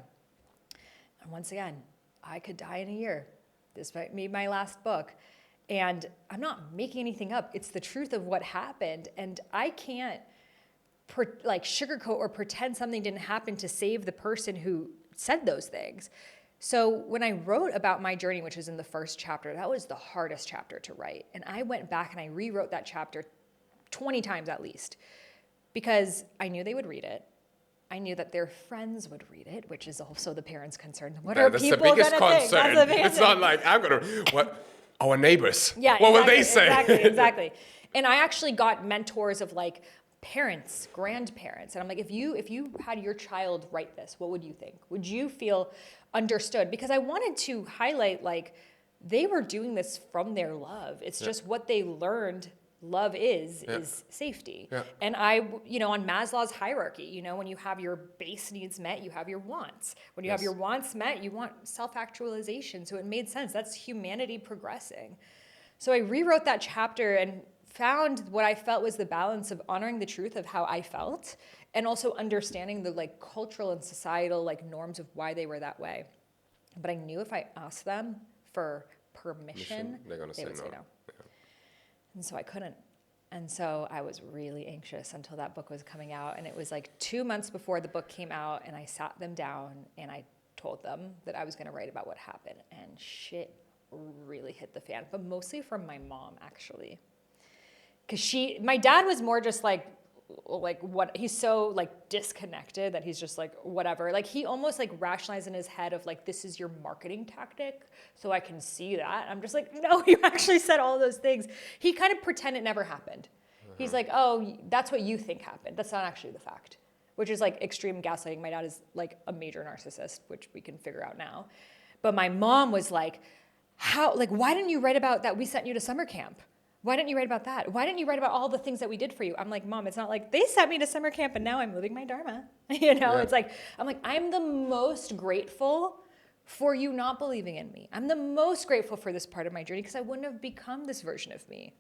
And once again, I could die in a year. This might be my last book. And I'm not making anything up. It's the truth of what happened. And I can't sugarcoat or pretend something didn't happen to save the person who said those things. So when I wrote about my journey, which was in the first chapter, that was the hardest chapter to write. And I went back and I rewrote that chapter 20 times at least, because I knew they would read it. I knew that their friends would read it, which is also the parents' concern. What are people going to think? That's the biggest It's not like I'm going to, what, our neighbors, what will they say? Exactly. And I actually got mentors of like parents, grandparents. And I'm like, if you had your child write this, what would you think? Would you feel understood? Because I wanted to highlight like they were doing this from their love. It's just what they learned love is safety. Yeah. And on Maslow's hierarchy, when you have your base needs met, you have your wants. When you have your wants met, you want self-actualization. So it made sense. That's humanity progressing. So I rewrote that chapter and found what I felt was the balance of honoring the truth of how I felt and also understanding the like cultural and societal like norms of why they were that way. But I knew if I asked them for permission, they would say no. Yeah. And so I couldn't. And so I was really anxious until that book was coming out. And it was like 2 months before the book came out, and I sat them down and I told them that I was going to write about what happened. And shit really hit the fan, but mostly from my mom, actually. my dad was more just like what, he's so like disconnected that he's just like, whatever. Like he almost like rationalized in his head of like, this is your marketing tactic, so I can see that. I'm just like, no, you actually said all those things. He kind of pretended it never happened. He's like, oh, that's what you think happened. That's not actually the fact, which is like extreme gaslighting. My dad is like a major narcissist, which we can figure out now. But my mom was like, why didn't you write about that we sent you to summer camp? Why didn't you write about that? Why didn't you write about all the things that we did for you? I'm like, Mom, it's not like they sent me to summer camp and now I'm living my dharma. It's like, I'm the most grateful for you not believing in me. I'm the most grateful for this part of my journey because I wouldn't have become this version of me.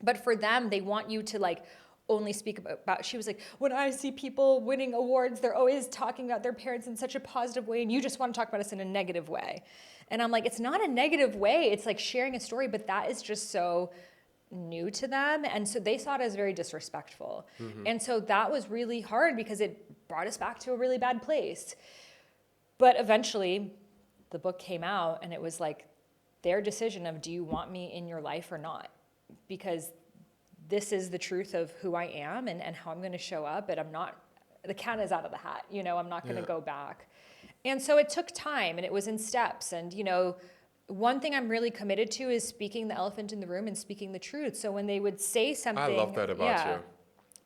But for them, they want you to like only speak about, she was like, when I see people winning awards, they're always talking about their parents in such a positive way and you just want to talk about us in a negative way. And I'm like, it's not a negative way. It's like sharing a story, but that is just so new to them. And so they saw it as very disrespectful. Mm-hmm. And so that was really hard because it brought us back to a really bad place. But eventually the book came out and it was like their decision of, do you want me in your life or not? Because this is the truth of who I am and how I'm going to show up. And the cat is out of the hat, I'm not going to go back. And so it took time and it was in steps. And, one thing I'm really committed to is speaking the elephant in the room and speaking the truth. So when they would say something. I love that about you.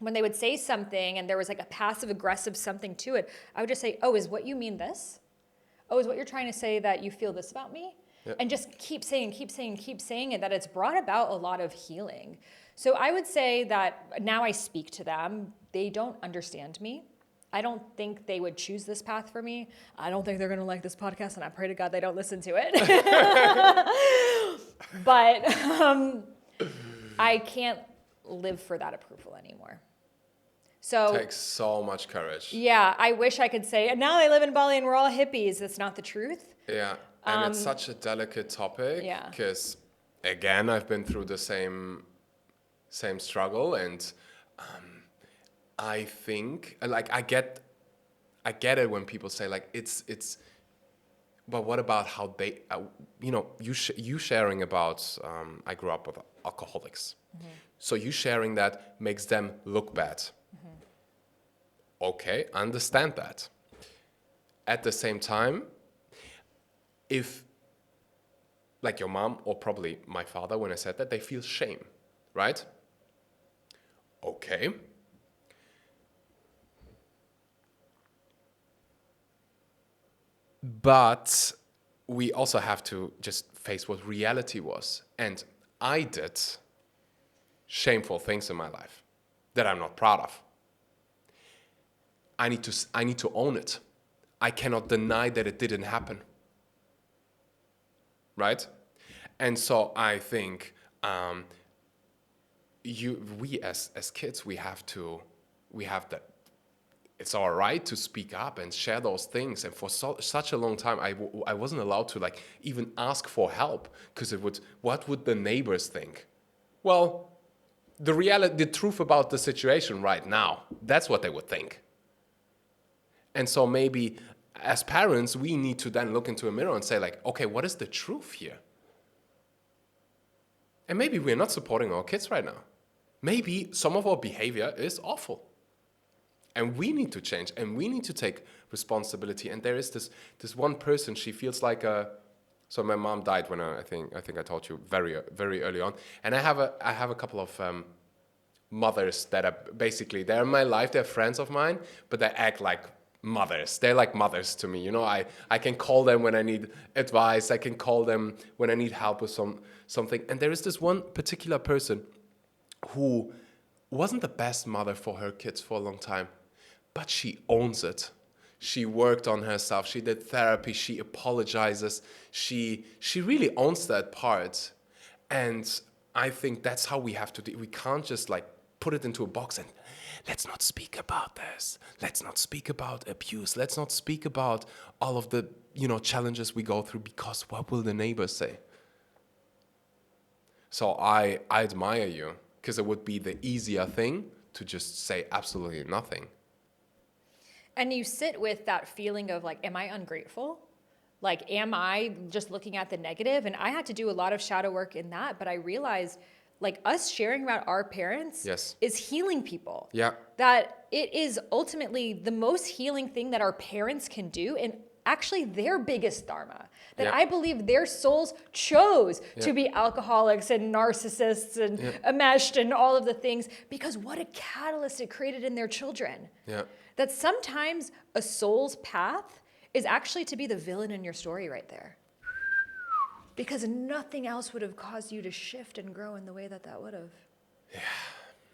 When they would say something and there was like a passive aggressive something to it, I would just say, oh, is what you mean this? Oh, is what you're trying to say that you feel this about me? Yep. And just keep saying it, that it's brought about a lot of healing. So I would say that now I speak to them. They don't understand me. I don't think they would choose this path for me. I don't think they're going to like this podcast, and I pray to God they don't listen to it. But I can't live for that approval anymore. So it takes so much courage. Yeah, I wish I could say, and now I live in Bali and we're all hippies. That's not the truth. Yeah, and it's such a delicate topic. Yeah. Because, again, I've been through the same struggle, and I think, like, I get it when people say, like, it's, but what about how they, you sharing about, I grew up with alcoholics. Mm-hmm. So you sharing that makes them look bad. Mm-hmm. Okay, I understand that. At the same time, if, like your mom or probably my father, when I said that, they feel shame, right? Okay. But we also have to just face what reality was. And I did shameful things in my life that I'm not proud of. I need to own it. I cannot deny that it didn't happen. Right? And so I think we as kids, we have that. It's our right to speak up and share those things. And for such a long time, I wasn't allowed to like even ask for help because what would the neighbors think? Well, the truth about the situation right now, that's what they would think. And so maybe as parents, we need to then look into a mirror and say like, okay, what is the truth here? And maybe we're not supporting our kids right now. Maybe some of our behavior is awful. And we need to change, and we need to take responsibility. And there is this one person, she feels like so my mom died when I think I told you very very early on. And I have a couple of mothers that are basically, they're in my life, they're friends of mine, but they act like mothers. They're like mothers to me. I can call them when I need advice. I can call them when I need help with something. And there is this one particular person who wasn't the best mother for her kids for a long time, but she owns it. She worked on herself. She did therapy. She apologizes. She really owns that part. And I think that's how we have to do. We can't just like put it into a box and let's not speak about this. Let's not speak about abuse. Let's not speak about all of the, challenges we go through, because what will the neighbors say? So I admire you, because it would be the easier thing to just say absolutely nothing. And you sit with that feeling of like, am I ungrateful? Like, am I just looking at the negative? And I had to do a lot of shadow work in that, but I realized like us sharing about our parents Yes. is healing people. Yeah. That it is ultimately the most healing thing that our parents can do, and actually their biggest dharma. That Yeah. I believe their souls chose to Yeah. be alcoholics and narcissists and enmeshed and all of the things, because what a catalyst it created in their children. Yeah. That sometimes a soul's path is actually to be the villain in your story right there. Because nothing else would have caused you to shift and grow in the way that that would have.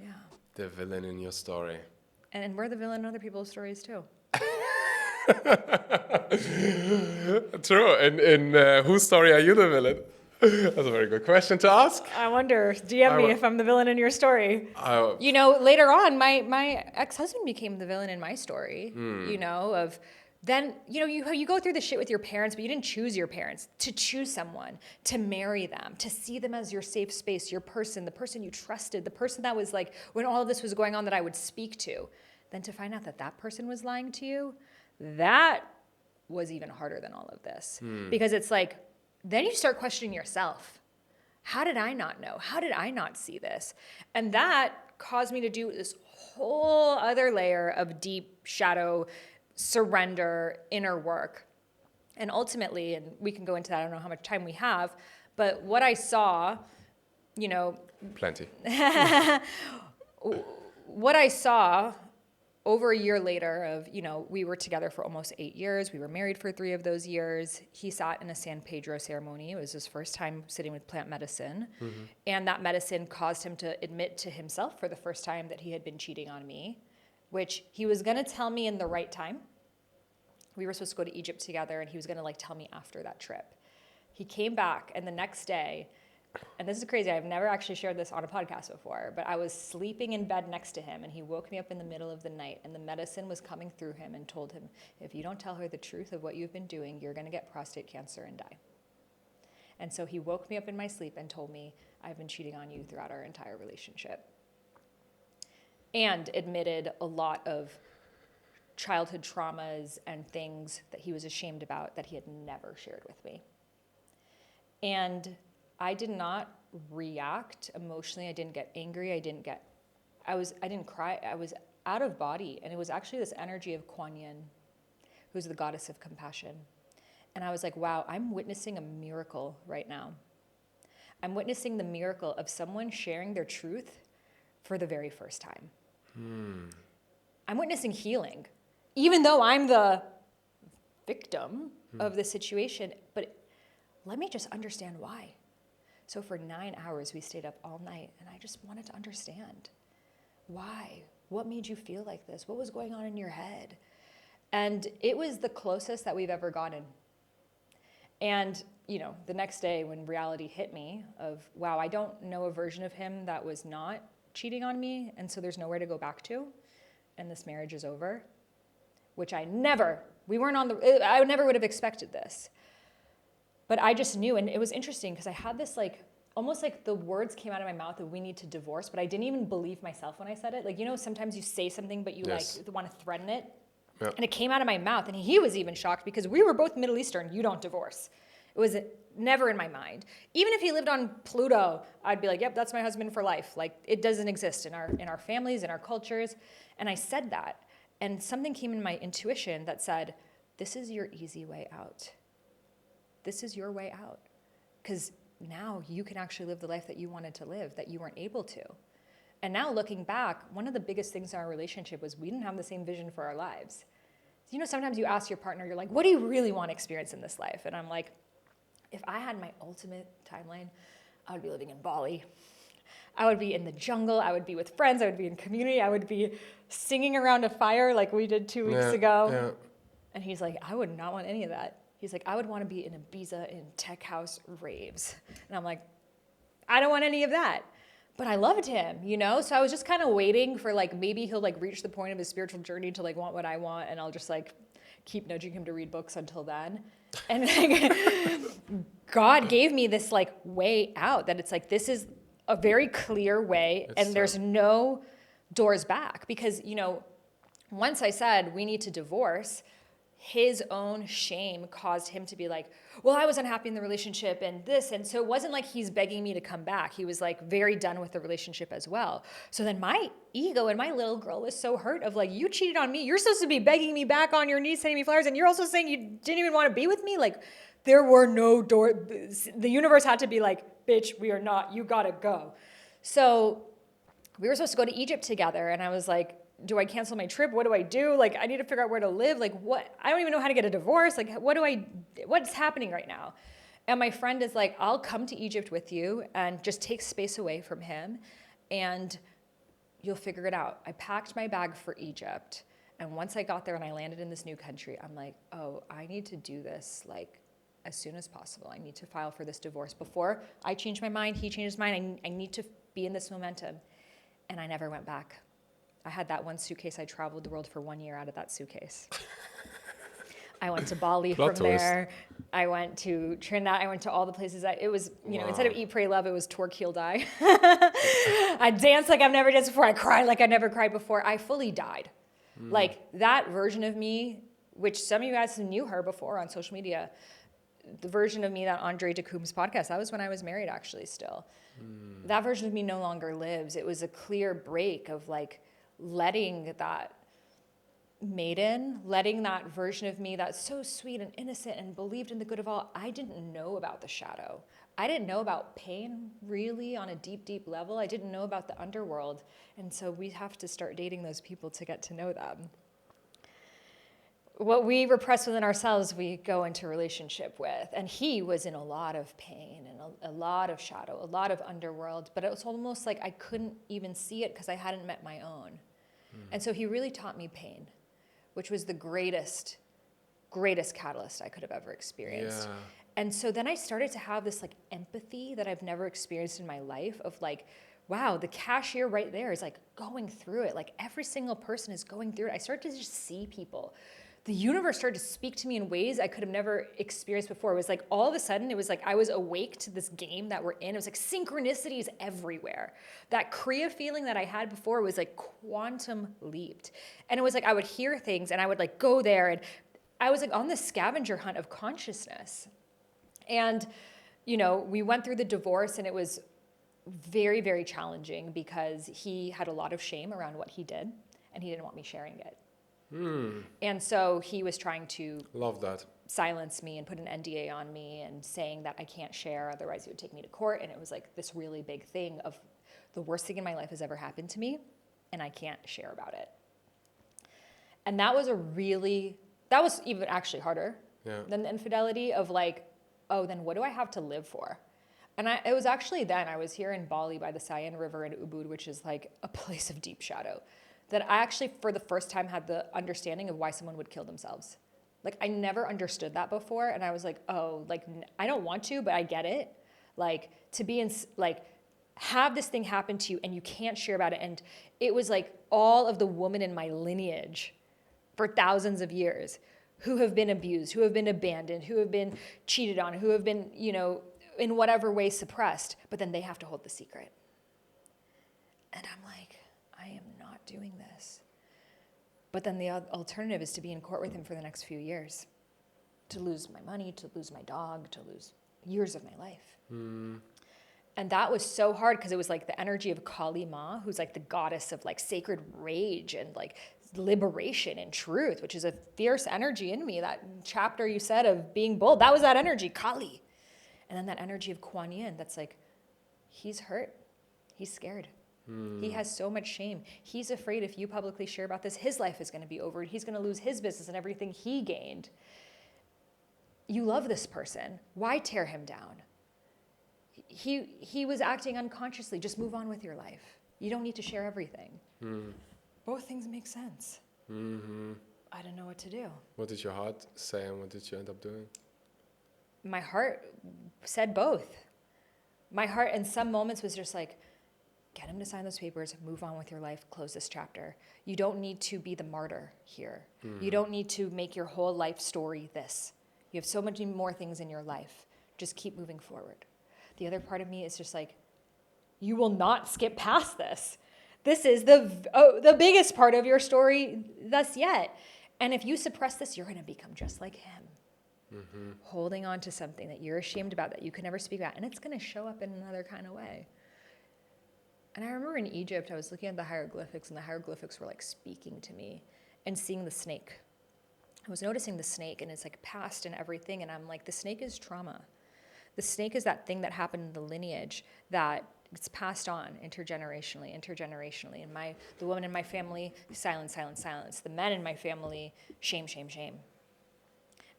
Yeah. The villain in your story. And we're the villain in other people's stories too. True. In whose story are you the villain? That's a very good question to ask. I wonder, DM me if I'm the villain in your story. Uh, You know, later on, my ex-husband became the villain in my story, you know, of then, you know, you go through the shit with your parents, but you didn't choose your parents. To choose someone, to marry them, to see them as your safe space, your person, the person you trusted, the person that was like, when all of this was going on, that I would speak to. Then to find out that that person was lying to you, that was even harder than all of this. Because it's like, then you start questioning yourself. How did I not know? How did I not see this? And that caused me to do this whole other layer of deep shadow surrender, inner work. And ultimately, and we can go into that, I don't know how much time we have, but what I saw, you know, Plenty. what I saw over a year later of, you know, we were together for almost 8 years. We were married for 3 of those years. He sat in a San Pedro ceremony. It was his first time sitting with plant medicine. And that medicine caused him to admit to himself for the first time that he had been cheating on me, which he was going to tell me in the right time. We were supposed to go to Egypt together, and he was going to like tell me after that trip. He came back, and the next day, and this is crazy, I've never actually shared this on a podcast before, but I was sleeping in bed next to him, and he woke me up in the middle of the night, and the medicine was coming through him and told him, if you don't tell her the truth of what you've been doing, you're going to get prostate cancer and die. And so he woke me up in my sleep and told me, I've been cheating on you throughout our entire relationship. And admitted a lot of childhood traumas and things that he was ashamed about that he had never shared with me. And I did not react emotionally. I didn't get angry. I didn't cry. I was out of body. And it was actually this energy of Kuan Yin, who's the goddess of compassion. And I was like, wow, I'm witnessing a miracle right now. I'm witnessing the miracle of someone sharing their truth for the very first time. I'm witnessing healing, even though I'm the victim of the situation. But let me just understand why. So for 9 hours, we stayed up all night, and I just wanted to understand why. What made you feel like this? What was going on in your head? And it was the closest that we've ever gotten. And, you know, the next day when reality hit me of, wow, I don't know a version of him that was not cheating on me, and so there's nowhere to go back to, and this marriage is over, which I never would have expected this. But I just knew, and it was interesting because I had this like, almost like the words came out of my mouth of we need to divorce, but I didn't even believe myself when I said it. Like, you know, sometimes you say something, but you like want to threaten it. Yep. And it came out of my mouth, and he was even shocked because we were both Middle Eastern. You don't divorce. It was never in my mind. Even if he lived on Pluto, I'd be like, yep, that's my husband for life. Like, it doesn't exist in our families, in our cultures. And I said that, and something came in my intuition that said, this is your easy way out. This is your way out. Because now you can actually live the life that you wanted to live, that you weren't able to. And now looking back, one of the biggest things in our relationship was we didn't have the same vision for our lives. You know, sometimes you ask your partner, you're like, what do you really want to experience in this life? And I'm like, if I had my ultimate timeline, I would be living in Bali. I would be in the jungle. I would be with friends. I would be in community. I would be singing around a fire like we did 2 weeks ago. Yeah. And he's like, I would not want any of that. He's like, I would want to be in Ibiza in tech house raves. And I'm like, I don't want any of that. But I loved him, you know? So I was just kind of waiting for like, maybe he'll like reach the point of his spiritual journey to like want what I want. And I'll just like keep nudging him to read books until then. And like, God gave me this like way out that it's like, this is a very clear way. And there's no doors back because, you know, once I said we need to divorce, his own shame caused him to be like, well, I was unhappy in the relationship and this. And so it wasn't like he's begging me to come back. He was like very done with the relationship as well. So then my ego and my little girl was so hurt of like, you cheated on me. You're supposed to be begging me back on your knees, sending me flowers. And you're also saying you didn't even want to be with me. Like there were no doors. The universe had to be like, bitch, we are not, you gotta go. So we were supposed to go to Egypt together. And I was like, do I cancel my trip? What do I do? Like, I need to figure out where to live. Like, what? I don't even know how to get a divorce. Like, what's happening right now? And my friend is like, I'll come to Egypt with you and just take space away from him and you'll figure it out. I packed my bag for Egypt. And once I got there and I landed in this new country, I'm like, oh, I need to do this like as soon as possible. I need to file for this divorce before I change my mind, he changes his mind. I need to be in this momentum. And I never went back. I had that one suitcase. I traveled the world for 1 year out of that suitcase. I went to Bali from there. I went to Trinidad. I went to all the places. It was, instead of eat, pray, love, it was twerk, heal, die. I danced like I've never danced before. I cried like I never cried before. I fully died. Like that version of me, which some of you guys knew her before on social media, the version of me that Andre DeComb's podcast, that was when I was married actually still. That version of me no longer lives. It was a clear break of like, letting that maiden, letting that version of me that's so sweet and innocent and believed in the good of all, I didn't know about the shadow. I didn't know about pain really on a deep, deep level. I didn't know about the underworld. And so we have to start dating those people to get to know them. What we repress within ourselves, we go into relationship with. And he was in a lot of pain and a lot of shadow, a lot of underworld. But it was almost like I couldn't even see it because I hadn't met my own. And so he really taught me pain, which was the greatest catalyst I could have ever experienced. Yeah. And so then I started to have this like empathy that I've never experienced in my life of like, wow, the cashier right there is like going through it. Like every single person is going through it. I started to just see people. The universe started to speak to me in ways I could have never experienced before. It was like all of a sudden, it was like I was awake to this game that we're in. It was like synchronicities everywhere. That Kriya feeling that I had before was like quantum leaped. And it was like I would hear things and I would like go there. And I was like on this scavenger hunt of consciousness. And, we went through the divorce and it was very, very challenging because he had a lot of shame around what he did and he didn't want me sharing it. And so he was trying to silence me and put an NDA on me and saying that I can't share, otherwise he would take me to court. And it was like this really big thing of the worst thing in my life has ever happened to me and I can't share about it. And that was even actually harder than the infidelity of like, oh, then what do I have to live for? And it was actually then I was here in Bali by the Sayan River in Ubud, which is like a place of deep shadow, that I actually, for the first time, had the understanding of why someone would kill themselves. Like, I never understood that before, and I was like, oh, like, I don't want to, but I get it. Like, to be in, like, have this thing happen to you, and you can't share about it. And it was like all of the women in my lineage for thousands of years who have been abused, who have been abandoned, who have been cheated on, who have been, in whatever way suppressed, but then they have to hold the secret. And I'm like, I am not doing this. But then the alternative is to be in court with him for the next few years, to lose my money, to lose my dog, to lose years of my life. And that was so hard because it was like the energy of Kali Ma, who's like the goddess of like sacred rage and like liberation and truth, which is a fierce energy in me. That chapter you said of being bold, that was that energy, Kali. And then that energy of Kuan Yin, that's like, he's hurt, he's scared. He has so much shame. He's afraid if you publicly share about this, his life is going to be over. He's going to lose his business and everything he gained. You love this person. Why tear him down? He was acting unconsciously. Just move on with your life. You don't need to share everything. Both things make sense. I don't know what to do. What did your heart say and what did you end up doing? My heart said both. My heart in some moments was just like, get him to sign those papers, move on with your life, close this chapter. You don't need to be the martyr here. You don't need to make your whole life story this. You have so many more things in your life. Just keep moving forward. The other part of me is just like, you will not skip past this. This is the biggest part of your story thus yet. And if you suppress this, you're going to become just like him. Holding on to something that you're ashamed about, that you can never speak about, and it's going to show up in another kind of way. And I remember in Egypt, I was looking at the hieroglyphics, and the hieroglyphics were like speaking to me, and seeing the snake. I was noticing the snake, and it's like past and everything, and I'm like, the snake is trauma. The snake is that thing that happened in the lineage that it's passed on intergenerationally. And the woman in my family, silence. The men in my family, shame.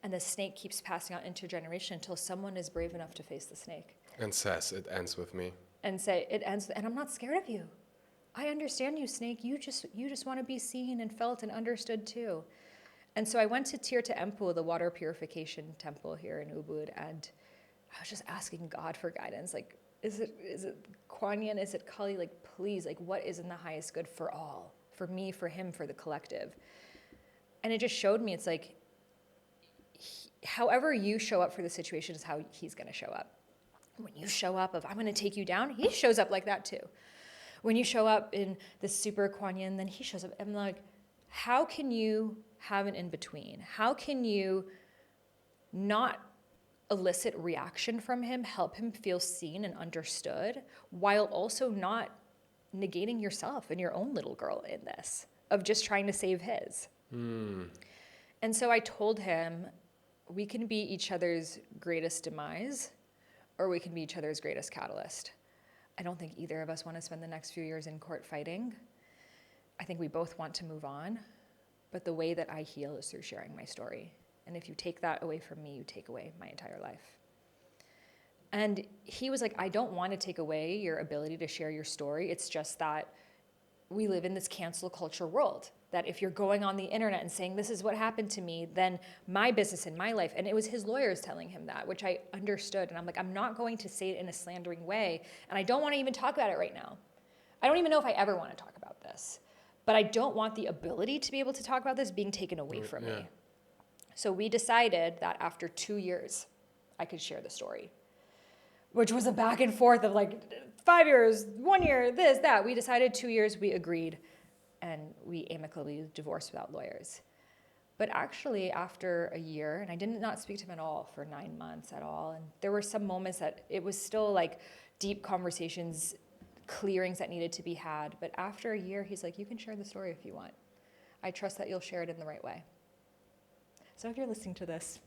And the snake keeps passing out intergeneration until someone is brave enough to face the snake. And says, it ends with me. And say, it ends, and I'm not scared of you. I understand you, snake. You just want to be seen and felt and understood too. And so I went to Tirta Empu, the water purification temple here in Ubud, and I was just asking God for guidance. Like, is it Kuan Yin? Is it Kali? Like, please, like, what is in the highest good for all? For me, for him, for the collective. And it just showed me, it's like, however you show up for the situation is how he's going to show up. When you show up of, I'm going to take you down, he shows up like that too. When you show up in the super Kuan Yin, then he shows up. I'm like, how can you have an in-between? How can you not elicit reaction from him, help him feel seen and understood, while also not negating yourself and your own little girl in this, of just trying to save his? And so I told him, we can be each other's greatest demise, or we can be each other's greatest catalyst. I don't think either of us want to spend the next few years in court fighting. I think we both want to move on, but the way that I heal is through sharing my story. And if you take that away from me, you take away my entire life. And he was like, I don't want to take away your ability to share your story. It's just that we live in this cancel culture world, that if you're going on the internet and saying, this is what happened to me, then my business and my life, and it was his lawyers telling him that, which I understood. And I'm like, I'm not going to say it in a slandering way. And I don't want to even talk about it right now. I don't even know if I ever want to talk about this. But I don't want the ability to be able to talk about this being taken away from me. So we decided that after 2 years, I could share the story, which was a back and forth of like 5 years, 1 year, this, that. We decided 2 years, we agreed, and we amicably divorced without lawyers. But actually, after a year, and I did not speak to him at all for 9 months at all, and there were some moments that it was still like deep conversations, clearings that needed to be had. But after a year, he's like, you can share the story if you want. I trust that you'll share it in the right way. So if you're listening to this,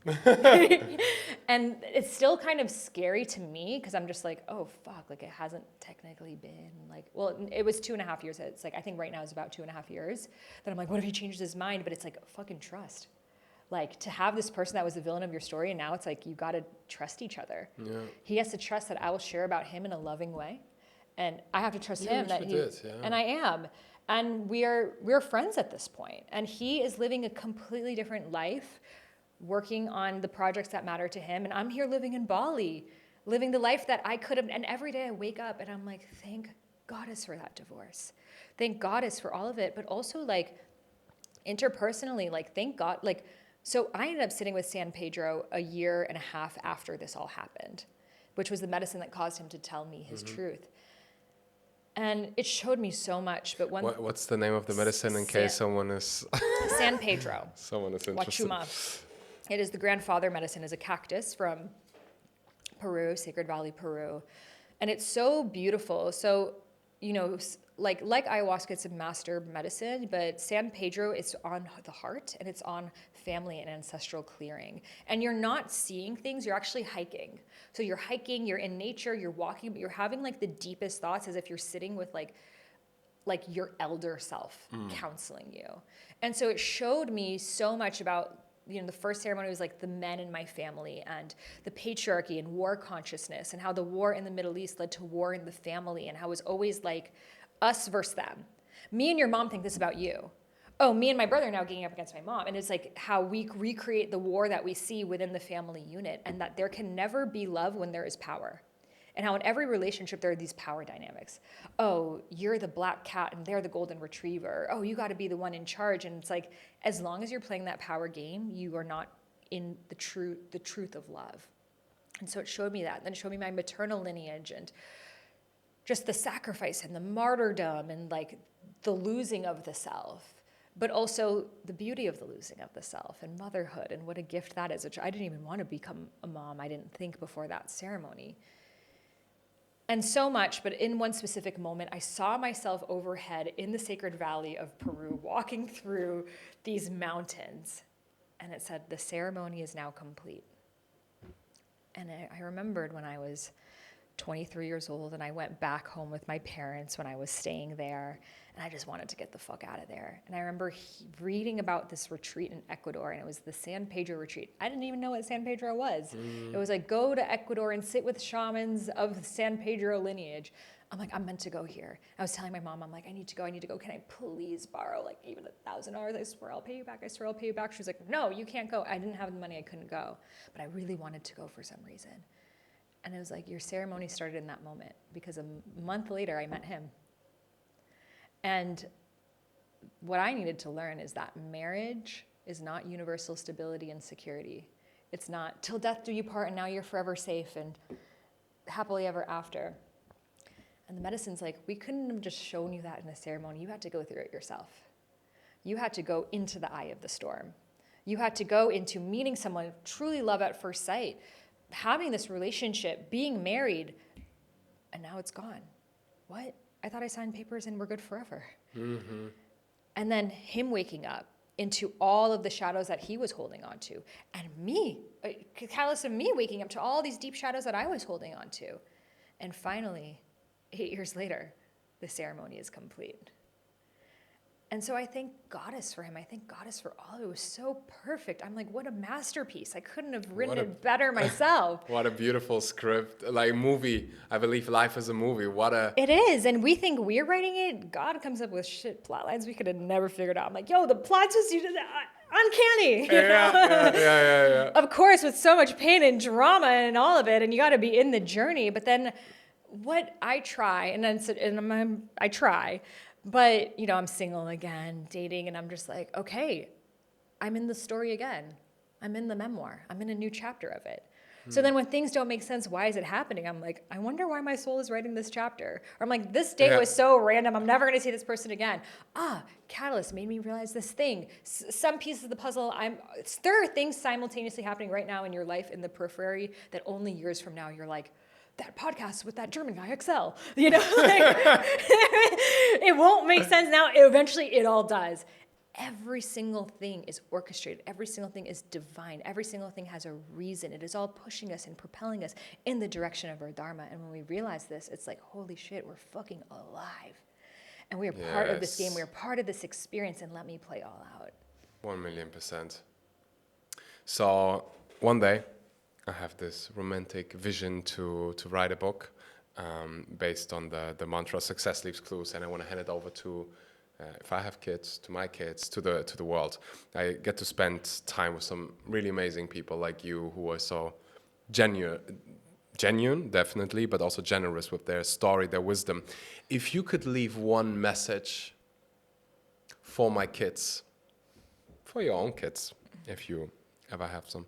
and it's still kind of scary to me because I'm just like, oh, fuck, like it hasn't technically been like, well, it was 2.5 years. It's like, I think right now is about 2.5 years. Then I'm like, what if he changes his mind? But it's like, fucking trust. Like to have this person that was the villain of your story, and now it's like, you got to trust each other. Yeah. He has to trust that I will share about him in a loving way. And I have to trust him that and I am. And we're friends at this point. And he is living a completely different life, working on the projects that matter to him. And I'm here living in Bali, living the life that I could have. And every day I wake up and I'm like, thank Goddess for that divorce. Thank Goddess for all of it. But also like interpersonally, like thank God. Like, so I ended up sitting with San Pedro 1.5 years after this all happened, which was the medicine that caused him to tell me his truth. And it showed me so much. But what's the name of the medicine in case someone is... San Pedro. Someone is interested. Wachuma. It is the grandfather medicine, is a cactus from Peru, Sacred Valley, Peru. And it's so beautiful. So, you know, like ayahuasca, it's a master medicine, but San Pedro is on the heart and it's on family and ancestral clearing. And you're not seeing things, you're actually hiking. So you're hiking, you're in nature, you're walking, but you're having like the deepest thoughts as if you're sitting with like your elder self counseling you. And so it showed me so much about, you know, the first ceremony was like the men in my family and the patriarchy and war consciousness and how the war in the Middle East led to war in the family and how it was always like us versus them. Me and your mom think this about you. Oh, me and my brother are now ganging up against my mom. And it's like how we recreate the war that we see within the family unit, and that there can never be love when there is power. And how in every relationship there are these power dynamics. Oh, you're the black cat and they're the golden retriever. Oh, you got to be the one in charge. And it's like, as long as you're playing that power game, you are not in the truth of love. And so it showed me that. And then it showed me my maternal lineage and just the sacrifice and the martyrdom and like the losing of the self. but also the beauty of the losing of the self and motherhood and what a gift that is, which I didn't even want to become a mom. I didn't think before that ceremony. And so much, but in one specific moment, I saw myself overhead in the sacred valley of Peru, walking through these mountains. And it said, the ceremony is now complete. And I remembered when I was 23 years old and I went back home with my parents when I was staying there, and I just wanted to get the fuck out of there. And I remember reading about this retreat in Ecuador, and it was the San Pedro retreat. I didn't even know what San Pedro was. It was like, go to Ecuador and sit with shamans of San Pedro lineage. I'm like, I'm meant to go here. I was telling my mom, I'm like, I need to go. Can I please borrow like even $1,000? I swear I'll pay you back. She was like, no, you can't go. I didn't have the money. I couldn't go. But I really wanted to go for some reason. And it was like, your ceremony started in that moment, because a month later I met him. And what I needed to learn is that marriage is not universal stability and security. It's not till death do you part and now you're forever safe and happily ever after. And the medicine's like, we couldn't have just shown you that in a ceremony. You had to go through it yourself. You had to go into the eye of the storm. You had to go into meeting someone, truly love at first sight, having this relationship, being married, and now it's gone. What? I thought I signed papers and we're good forever. Mm-hmm. And then him waking up into all of the shadows that he was holding on to. And me, catalyst of me waking up to all these deep shadows that I was holding on to. And finally, 8 years later, the ceremony is complete. And so I thank Goddess for him. I thank Goddess for all of it. It was so perfect. I'm like, what a masterpiece. I couldn't have written it better myself. What a beautiful script. Like movie. I believe life is a movie. It is. And we think we're writing it. God comes up with shit plot lines we could have never figured out. I'm like, yo, the plot just uncanny. Yeah. Of course, with so much pain and drama and all of it, and you got to be in the journey. But then what I try, I try, but, I'm single again, dating, and I'm just like, okay, I'm in the story again. I'm in the memoir. I'm in a new chapter of it. So then when things don't make sense, why is it happening? I'm like, I wonder why my soul is writing this chapter. Or I'm like, this date was so random. I'm never going to see this person again. Catalyst made me realize this thing. Some pieces of the puzzle, there are things simultaneously happening right now in your life in the periphery that only years from now you're like, that podcast with that German guy, Axel, it won't make sense now. Eventually it all does. Every single thing is orchestrated. Every single thing is divine. Every single thing has a reason. It is all pushing us and propelling us in the direction of our Dharma. And when we realize this, it's like, holy shit, we're fucking alive. And we are part of this game. We are part of this experience, and let me play all out. 1,000,000%. So one day, I have this romantic vision to write a book based on the mantra "Success leaves clues," and I want to hand it over to, if I have kids, to my kids, to the world. I get to spend time with some really amazing people like you, who are so genuine, definitely, but also generous with their story, their wisdom. If you could leave one message for my kids, for your own kids, if you ever have some,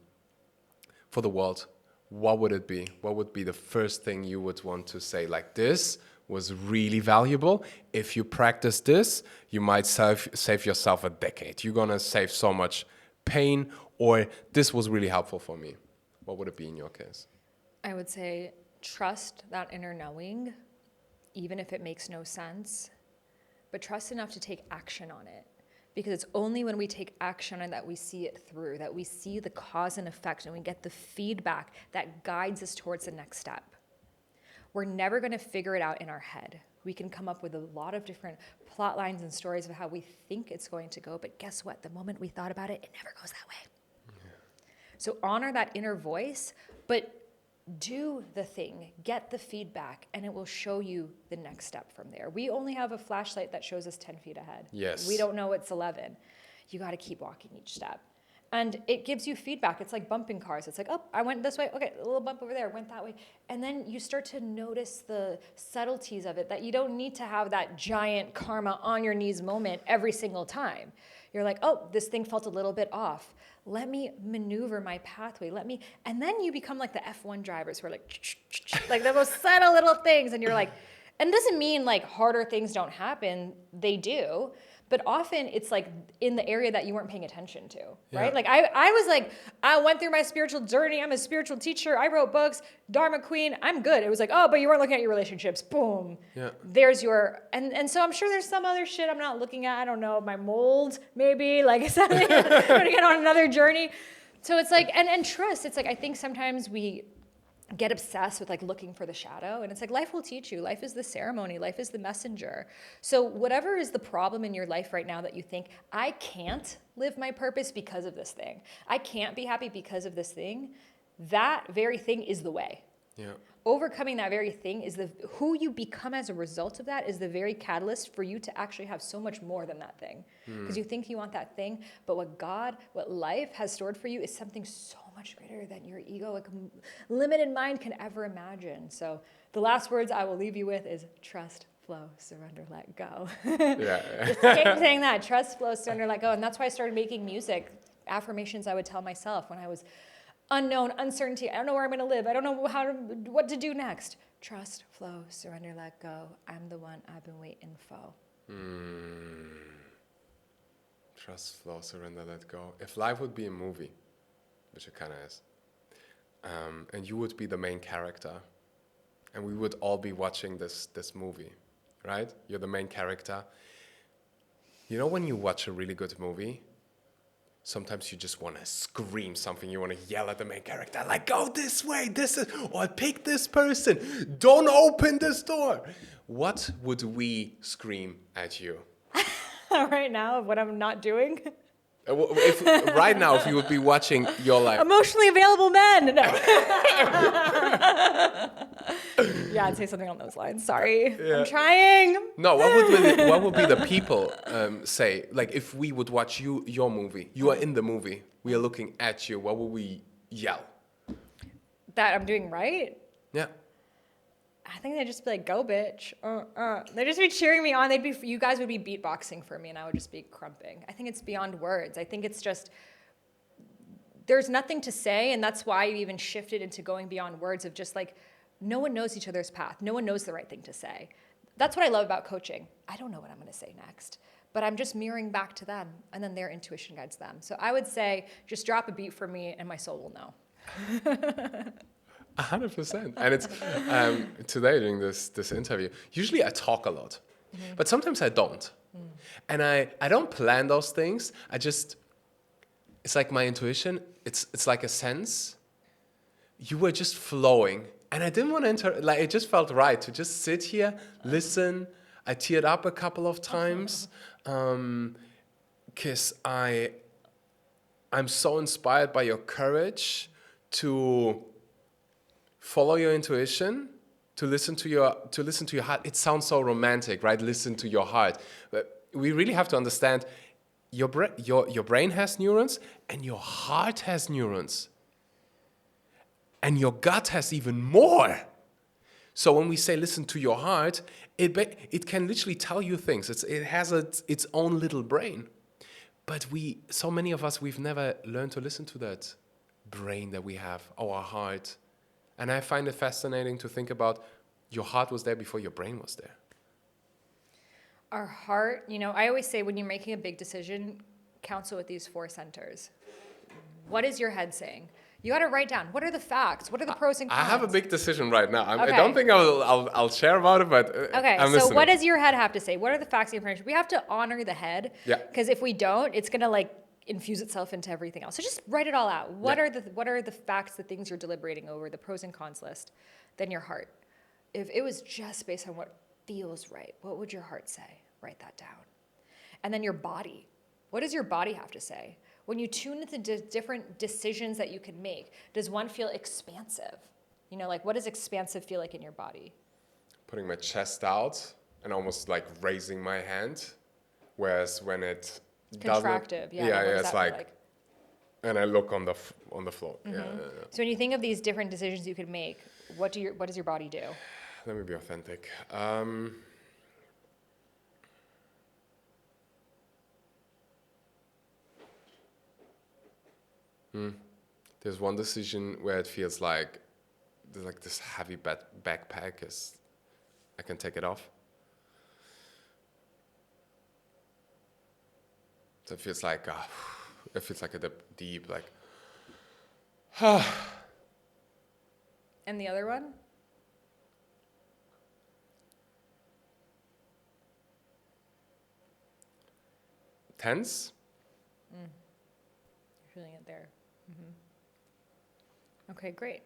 for the world, what would it be? What would be the first thing you would want to say? Like, this was really valuable. If you practice this, you might save yourself a decade. You're going to save so much pain, or this was really helpful for me. What would it be in your case? I would say trust that inner knowing, even if it makes no sense, but trust enough to take action on it. Because it's only when we take action on that we see it through, that we see the cause and effect, and we get the feedback that guides us towards the next step. We're never going to figure it out in our head. We can come up with a lot of different plot lines and stories of how we think it's going to go, but guess what? The moment we thought about it, it never goes that way. Yeah. So honor that inner voice, but do the thing, get the feedback, and it will show you the next step from there. We only have a flashlight that shows us 10 feet ahead. Yes. We don't know it's 11. You got to keep walking each step. And it gives you feedback. It's like bumping cars. It's like, oh, I went this way. Okay, a little bump over there. Went that way. And then you start to notice the subtleties of it, that you don't need to have that giant karma on your knees moment every single time. You're like, oh, this thing felt a little bit off. Let me maneuver my pathway. And then you become like the F1 drivers who are like the most subtle little things. And you're like, and it doesn't mean like harder things don't happen. They do. But often it's like in the area that you weren't paying attention to, right? Yeah. Like I was like, I went through my spiritual journey. I'm a spiritual teacher. I wrote books, Dharma queen. I'm good. It was like, oh, but you weren't looking at your relationships. Boom. Yeah. There's your, and so I'm sure there's some other shit I'm not looking at. I don't know, my mold maybe, like something, I'm gonna get on another journey. So it's like, and trust, it's like, I think sometimes we get obsessed with like looking for the shadow, and it's like life will teach you. Life is the ceremony, life is the messenger. So whatever is the problem in your life right now that you think, I can't live my purpose because of this thing, I can't be happy because of this thing, that very thing is the way. Yeah. Overcoming that very thing is who you become as a result of that is the very catalyst for you to actually have so much more than that thing. Because you think you want that thing, but what life has stored for you is something so much greater than your ego, like limited mind can ever imagine. So the last words I will leave you with is trust, flow, surrender, let go. Yeah. Just keep saying that, trust, flow, surrender, let go. And that's why I started making music, affirmations I would tell myself when I was unknown, uncertainty. I don't know where I'm going to live. I don't know what to do next. Trust, flow, surrender, let go. I'm the one I've been waiting for. Trust, flow, surrender, let go. If life would be a movie, which it kind of is, and you would be the main character, and we would all be watching this movie, right? You're the main character. You know when you watch a really good movie, sometimes you just want to scream something. You want to yell at the main character, like, go this way, or pick this person. Don't open this door. What would we scream at you? Right now, of what I'm not doing. Right now, if you would be watching your life. Emotionally available men. No. Yeah, I'd say something on those lines. Sorry. Yeah. I'm trying. No, what would be the people say? Like, if we would watch your movie, you are in the movie, we are looking at you, what would we yell? That I'm doing right? Yeah. I think they'd just be like, go, bitch. They'd just be cheering me on. You guys would be beatboxing for me, and I would just be crumping. I think it's beyond words. I think it's just, there's nothing to say, and that's why you even shifted into going beyond words of just like, no one knows each other's path. No one knows the right thing to say. That's what I love about coaching. I don't know what I'm going to say next, but I'm just mirroring back to them, and then their intuition guides them. So I would say, just drop a beat for me, and my soul will know. 100%. And it's today during this interview, usually I talk a lot, but sometimes I don't. And I don't plan those things. It's like my intuition. It's like a sense. You were just flowing, and I didn't want to it just felt right to just sit here, listen. I teared up a couple of times because I'm so inspired by your courage to follow your intuition, to listen to your heart. It sounds so romantic, right? Listen to your heart. But we really have to understand your brain has neurons, and your heart has neurons. And your gut has even more. So when we say listen to your heart, it can literally tell you things. It has its own little brain. But so many of us, we've never learned to listen to that brain that we have, our heart. And I find it fascinating to think about your heart was there before your brain was there. Our heart, I always say when you're making a big decision, counsel with these 4 centers. What is your head saying? You got to write down, what are the facts? What are the pros and cons? I have a big decision right now. Okay. I don't think I'll share about it, but okay, I'm so listening. what does your head have to say? What are the facts and information? We have to honor the head. Yeah. Because if we don't, it's going to infuse itself into everything else. So just write it all out. What are the facts, the things you're deliberating over, the pros and cons list? Then your heart. If it was just based on what feels right, what would your heart say? Write that down. And then your body. What does your body have to say? When you tune into different decisions that you can make, does one feel expansive? What does expansive feel like in your body? Putting my chest out and almost like raising my hand, whereas when it contractive, yeah, it's like, and I look on the floor. Mm-hmm. Yeah. So when you think of these different decisions you could make, what does your body do? Let me be authentic. There's one decision where it feels like there's like this heavy backpack I can take it off. So it feels like a deep, like, And the other one? tense. You're feeling it there. Okay, great.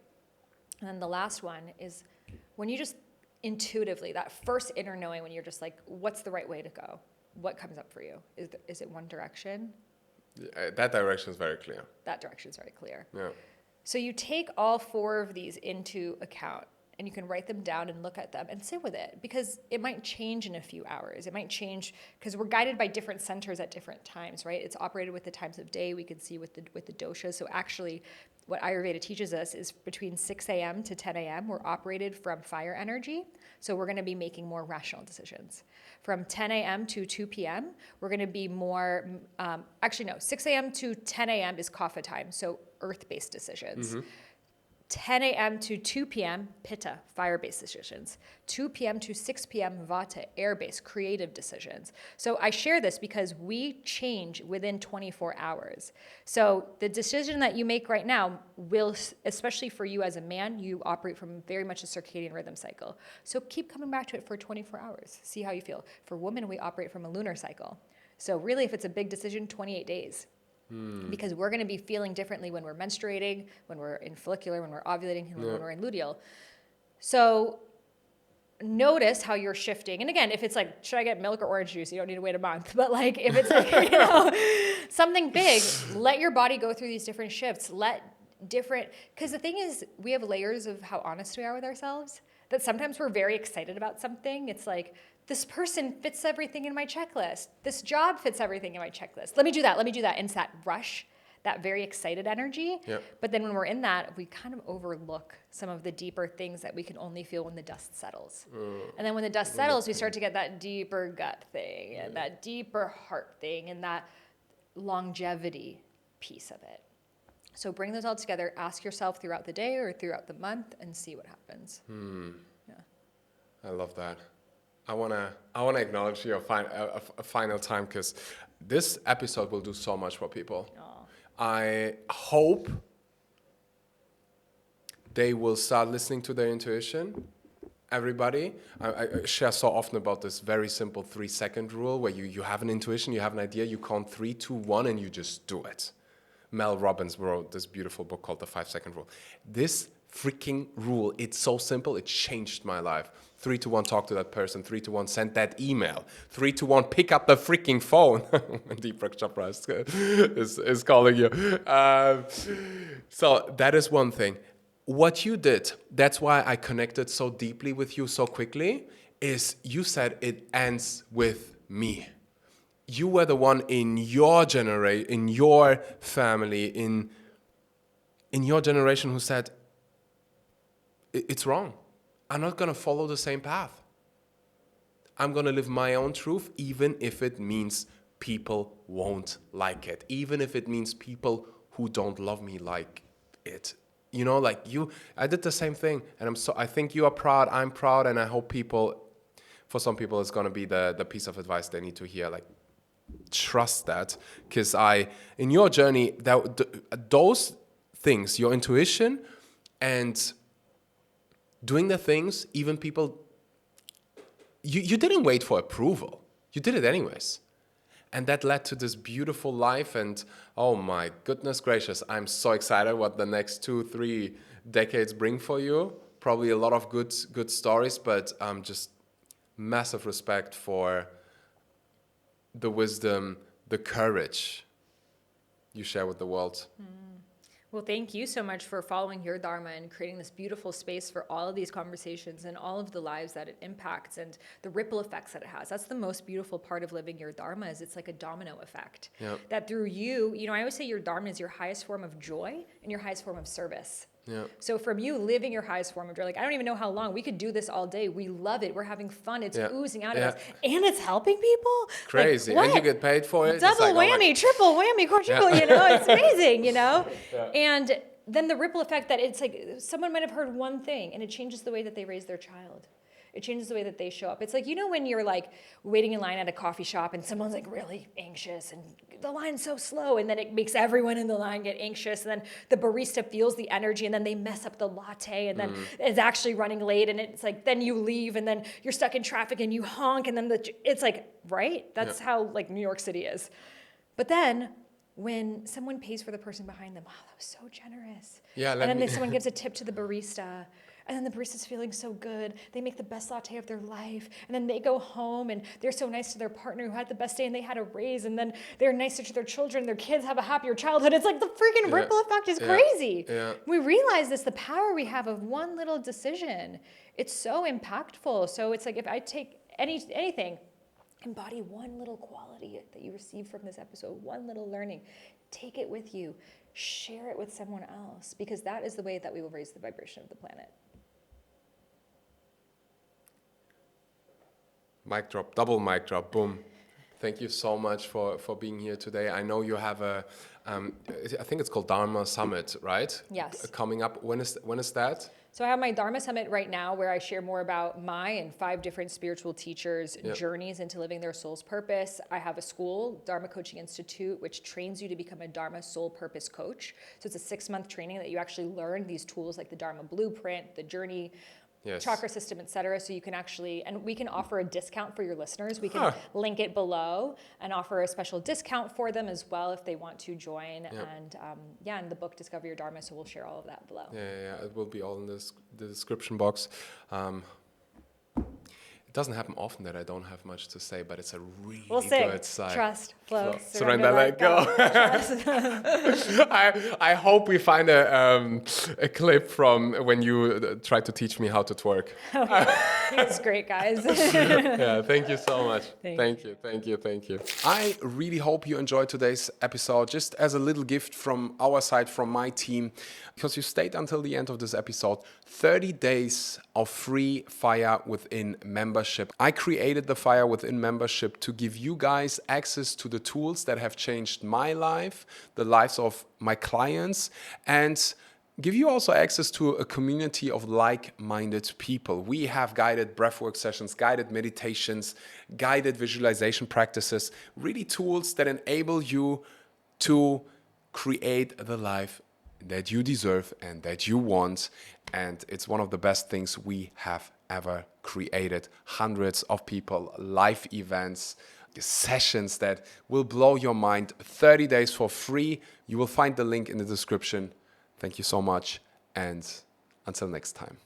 And then the last one is when you just intuitively, that first inner knowing, when you're just like, what's the right way to go? What comes up for you? Is it one direction? That direction is very clear. That direction is very clear. Yeah. So you take all 4 of these into account, and you can write them down and look at them and sit with it, because it might change in a few hours. It might change because we're guided by different centers at different times, right? It's operated with the times of day. We can see with the doshas. So actually, what Ayurveda teaches us is between 6 a.m. to 10 a.m., we're operated from fire energy. So we're going to be making more rational decisions. From 10 a.m. to 2 p.m., we're going to be more, 6 a.m. to 10 a.m. is kapha time, so earth-based decisions. 10 a.m. to 2 p.m., pitta, fire-based decisions. 2 p.m. to 6 p.m., vata, air-based, creative decisions. So I share this because we change within 24 hours. So the decision that you make right now will, especially for you as a man, you operate from very much a circadian rhythm cycle. So keep coming back to it for 24 hours. See how you feel. For women, we operate from a lunar cycle. So really, if it's a big decision, 28 days. Because we're going to be feeling differently when we're menstruating, when we're in follicular, when we're ovulating, and when we're in luteal. So notice how you're shifting. And again, if it's like, should I get milk or orange juice? You don't need to wait a month. But like, if it's like, something big, let your body go through these different shifts. Because the thing is, we have layers of how honest we are with ourselves, that sometimes we're very excited about something. It's like, this person fits everything in my checklist. This job fits everything in my checklist. Let me do that. And it's that rush, that very excited energy. Yep. But then when we're in that, we kind of overlook some of the deeper things that we can only feel when the dust settles. And then when the dust settles, we start to get that deeper gut thing and that deeper heart thing and that longevity piece of it. So bring those all together, ask yourself throughout the day or throughout the month, and see what happens. Yeah. I love that. I wanna acknowledge you a final time, because this episode will do so much for people. Aw. I hope they will start listening to their intuition. Everybody, I share so often about this very simple 3-second rule, where you have an intuition, you have an idea, you count 3, 2, 1, and you just do it. Mel Robbins wrote this beautiful book called The 5-Second Rule. This freaking rule, it's so simple, it changed my life. 3, 2, 1, talk to that person. 3, 2, 1, send that email. 3, 2, 1, pick up the freaking phone. Deepak Chopra is calling you. So that is one thing. What you did, that's why I connected so deeply with you so quickly, is you said it ends with me. You were the one in your generation, in your family, in your generation who said, it's wrong. I'm not going to follow the same path. I'm going to live my own truth, even if it means people won't like it. Even if it means people who don't love me like it. You know, like you, I did the same thing. And I think you are proud, I'm proud, and I hope for some people, it's going to be the piece of advice they need to hear. Like, trust that. Because in your journey, those things, your intuition and doing the things, even people, you didn't wait for approval. You did it anyways. And that led to this beautiful life. And oh my goodness gracious, I'm so excited what the next 2-3 decades bring for you. Probably a lot of good stories, but just massive respect for the wisdom, the courage you share with the world. Well, thank you so much for following your Dharma and creating this beautiful space for all of these conversations and all of the lives that it impacts and the ripple effects that it has. That's the most beautiful part of living your Dharma, is it's like a domino effect. Yep. That through you, I always say your Dharma is your highest form of joy and your highest form of service. Yeah. So from you living your highest form of joy, like, I don't even know how long, we could do this all day. We love it. We're having fun. It's oozing out of us. And it's helping people. Crazy. Like, and you get paid for it. Double whammy, triple whammy, quadruple, it's amazing, Yeah. And then the ripple effect that it's like someone might have heard one thing and it changes the way that they raise their child. It changes the way that they show up. It's like, you know, when you're like waiting in line at a coffee shop and someone's like really anxious and the line's so slow, and then it makes everyone in the line get anxious, and then the barista feels the energy, and then they mess up the latte, and then it's actually running late, and it's like, then you leave, and then you're stuck in traffic and you honk, and then it's like, right? That's how like New York City is. But then when someone pays for the person behind them, wow, that was so generous. Yeah, and then someone gives a tip to the barista, and then the barista's feeling so good. They make the best latte of their life, and then they go home and they're so nice to their partner who had the best day and they had a raise, and then they're nicer to their children. Their kids have a happier childhood. It's like the freaking ripple effect is crazy. Yeah. We realize this, the power we have of one little decision. It's so impactful. So it's like, if I take anything, embody one little quality that you receive from this episode, one little learning, take it with you, share it with someone else, because that is the way that we will raise the vibration of the planet. Mic drop, double mic drop, boom. Thank you so much for being here today. I know you have I think it's called Dharma Summit, right? Yes. Coming up. When is that? So I have my Dharma Summit right now, where I share more about my and 5 different spiritual teachers' journeys into living their soul's purpose. I have a school, Dharma Coaching Institute, which trains you to become a Dharma soul purpose coach. So it's a 6-month training that you actually learn these tools like the Dharma blueprint, the journey, chakra system, etc. So you can actually, and we can offer a discount for your listeners. We can link it below and offer a special discount for them as well if they want to join. And in the book Discover Your Dharma, so we'll share all of that below. Yeah, it will be all in the description box. It doesn't happen often that I don't have much to say, but it's a really good side. Trust, flow, surrender, let go. I hope we find a clip from when you tried to teach me how to twerk. It's great, guys. Thank you so much. Thank you. I really hope you enjoyed today's episode, just as a little gift from our side, from my team, because you stayed until the end of this episode. 30 days of free Fire Within membership. I created the Fire Within membership to give you guys access to the tools that have changed my life, the lives of my clients, and give you also access to a community of like-minded people. We have guided breathwork sessions, guided meditations, guided visualization practices, really tools that enable you to create the life that you deserve and that you want. And it's one of the best things we have ever created. Hundreds of people, live events, sessions that will blow your mind. 30 days for free. You will find the link in the description. Thank you so much, and until next time.